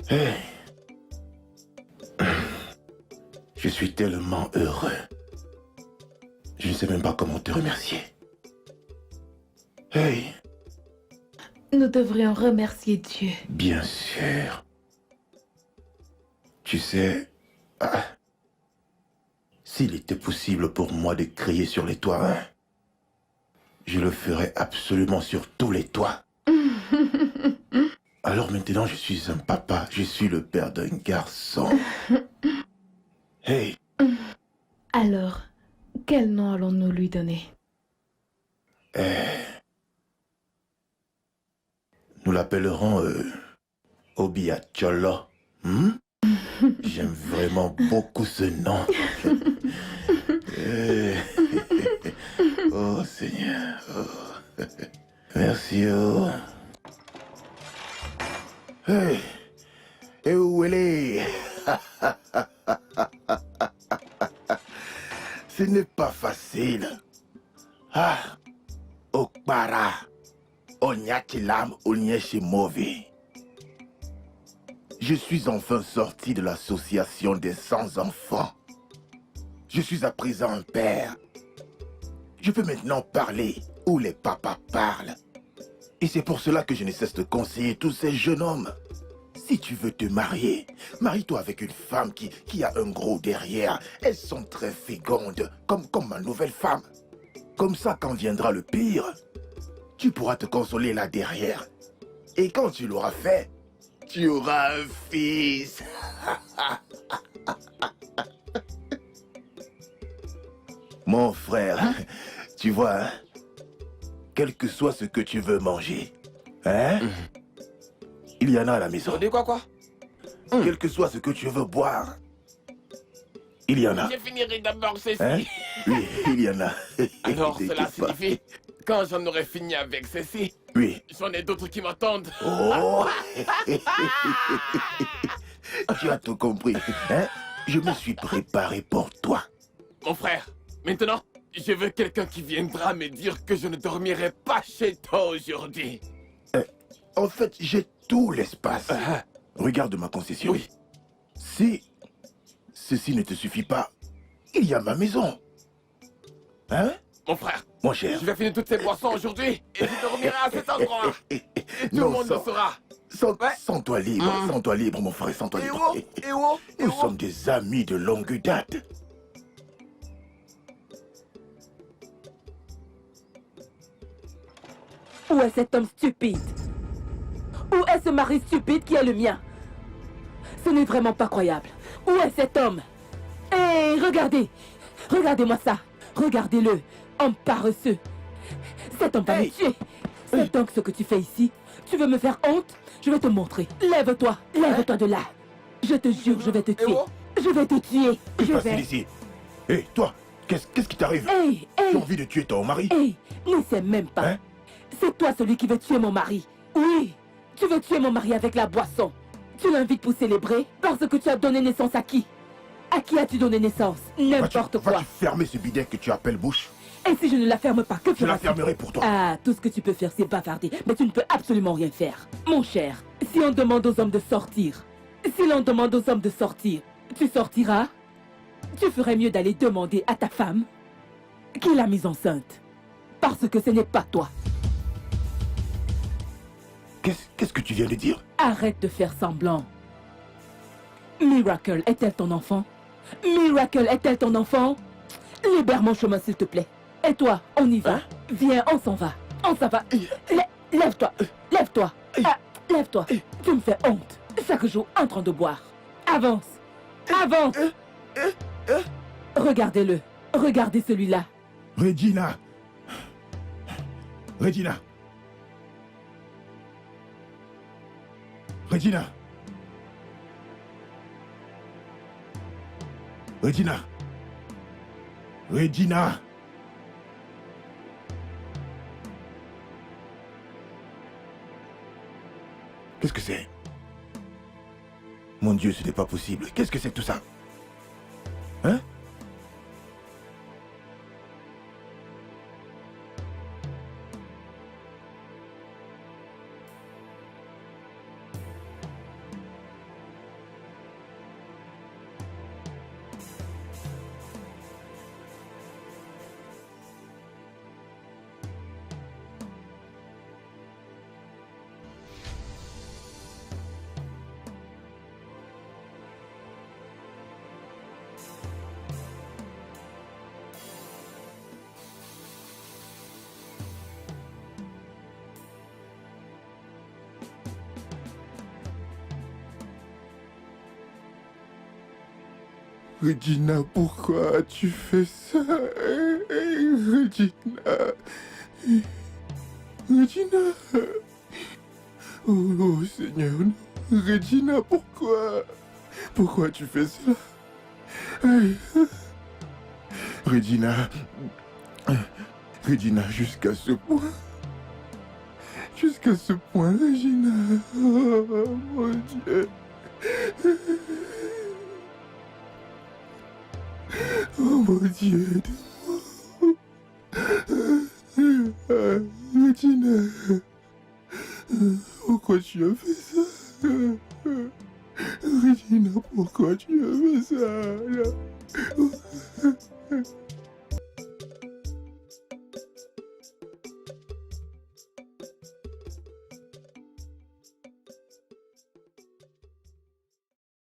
Hey. Je suis tellement heureux. Je ne sais même pas comment te remercier. Hey, Nous devrions remercier Dieu. bien sûr. Tu sais, s'il était possible pour moi de crier sur les toits, hein, je le ferais absolument sur tous les toits. Alors maintenant, je suis un papa, je suis le père d'un garçon. Hey, Alors, quel nom allons-nous lui donner? nous l'appellerons Obiacholo. Hmm? J'aime vraiment beaucoup ce nom. Oh Seigneur. Oh. Merci. Oh. Hey. Et où elle est? Ce n'est pas facile. Ah. Okpara. Onyakilam Onyeshimovi. Je suis enfin sorti de l'association des sans-enfants. Je suis à présent un père. Je peux maintenant parler où les papas parlent. Et c'est pour cela que je ne cesse de conseiller tous ces jeunes hommes. Si tu veux te marier, marie-toi avec une femme qui a un gros derrière. Elles sont très fécondes, comme ma nouvelle femme. Comme ça, quand viendra le pire, tu pourras te consoler là derrière. Et quand tu l'auras fait, tu auras un fils. Mon frère, tu vois, hein, quel que soit ce que tu veux manger, hein, il y en a à la maison. On dit quoi? Quel que soit ce que tu veux boire, il y en a. Je finirai d'abord ceci. Hein? Oui, il y en a. Alors cela T'inquiète pas. signifie, quand j'en aurai fini avec ceci, Oui. j'en ai d'autres qui m'attendent. Oh. Tu as tout compris, hein? Je me suis préparé pour toi. Mon frère, maintenant, je veux quelqu'un qui viendra me dire que je ne dormirai pas chez toi aujourd'hui. En fait, j'ai tout l'espace. Regarde ma concession. Oui. Si ceci ne te suffit pas, il y a ma maison. Hein? Mon frère, Mon cher. je vais finir toutes ces boissons aujourd'hui et je dormirai à cet endroit. Et tout le Non, monde le saura. Sens-toi libre, sens-toi libre, mon frère, sens-toi libre. Nous sommes des amis de longue date. Où est cet homme stupide? Où est ce mari stupide qui est le mien? Ce n'est vraiment pas croyable. Où est cet homme? Hé, regardez! Regardez-moi ça! Regardez-le! Homme paresseux! Cet homme va me tuer! C'est donc ce que tu fais ici? Tu veux me faire honte? Je vais te montrer. Lève-toi! Lève-toi de là! Je te jure, je vais te tuer! Je vais te tuer! Plus Je facile vais... ici. Hé, toi, qu'est-ce qui t'arrive? Hé! Hé! Tu as envie de tuer ton mari? Hé! Ne sais même pas! Hein? C'est toi celui qui veut tuer mon mari. Oui, tu veux tuer mon mari avec la boisson. Tu l'invites pour célébrer parce que tu as donné naissance à qui? À qui as-tu donné naissance? N'importe quoi. Vas-tu fermer ce bidet que tu appelles bouche? Et si je ne la ferme pas, que Je la feras-tu? fermerai pour toi. Ah, tout ce que tu peux faire, c'est bavarder. Mais tu ne peux absolument rien faire. Mon cher, si on demande aux hommes de sortir, si l'on demande aux hommes de sortir, tu sortiras? Tu ferais mieux d'aller demander à ta femme qui l'a mise enceinte. Parce que ce n'est pas toi. Qu'est-ce que tu viens de dire? Arrête de faire semblant. Miracle est-elle ton enfant? Miracle est-elle ton enfant? Libère mon chemin, s'il te plaît. Et toi, on y va? Viens, on s'en va. On s'en va. Lève-toi. Lève-toi. Ah, lève-toi. Tu me fais honte. Chaque jour en train de boire. Avance. Avance. Regardez-le. Regardez celui-là. Regina. Regina. Regina. Regina. Regina. Qu'est-ce que c'est? Mon Dieu, ce n'est pas possible. Qu'est-ce que c'est tout ça? Hein? Regina, pourquoi tu fais ça? Regina. Regina. Oh Seigneur, non. Regina, pourquoi? Pourquoi tu fais cela? Regina. Regina, jusqu'à ce point. Jusqu'à ce point, Regina. Oh mon Dieu. Oh mon Dieu. Regina. Pourquoi tu as fait ça? Regina, pourquoi tu as fait ça?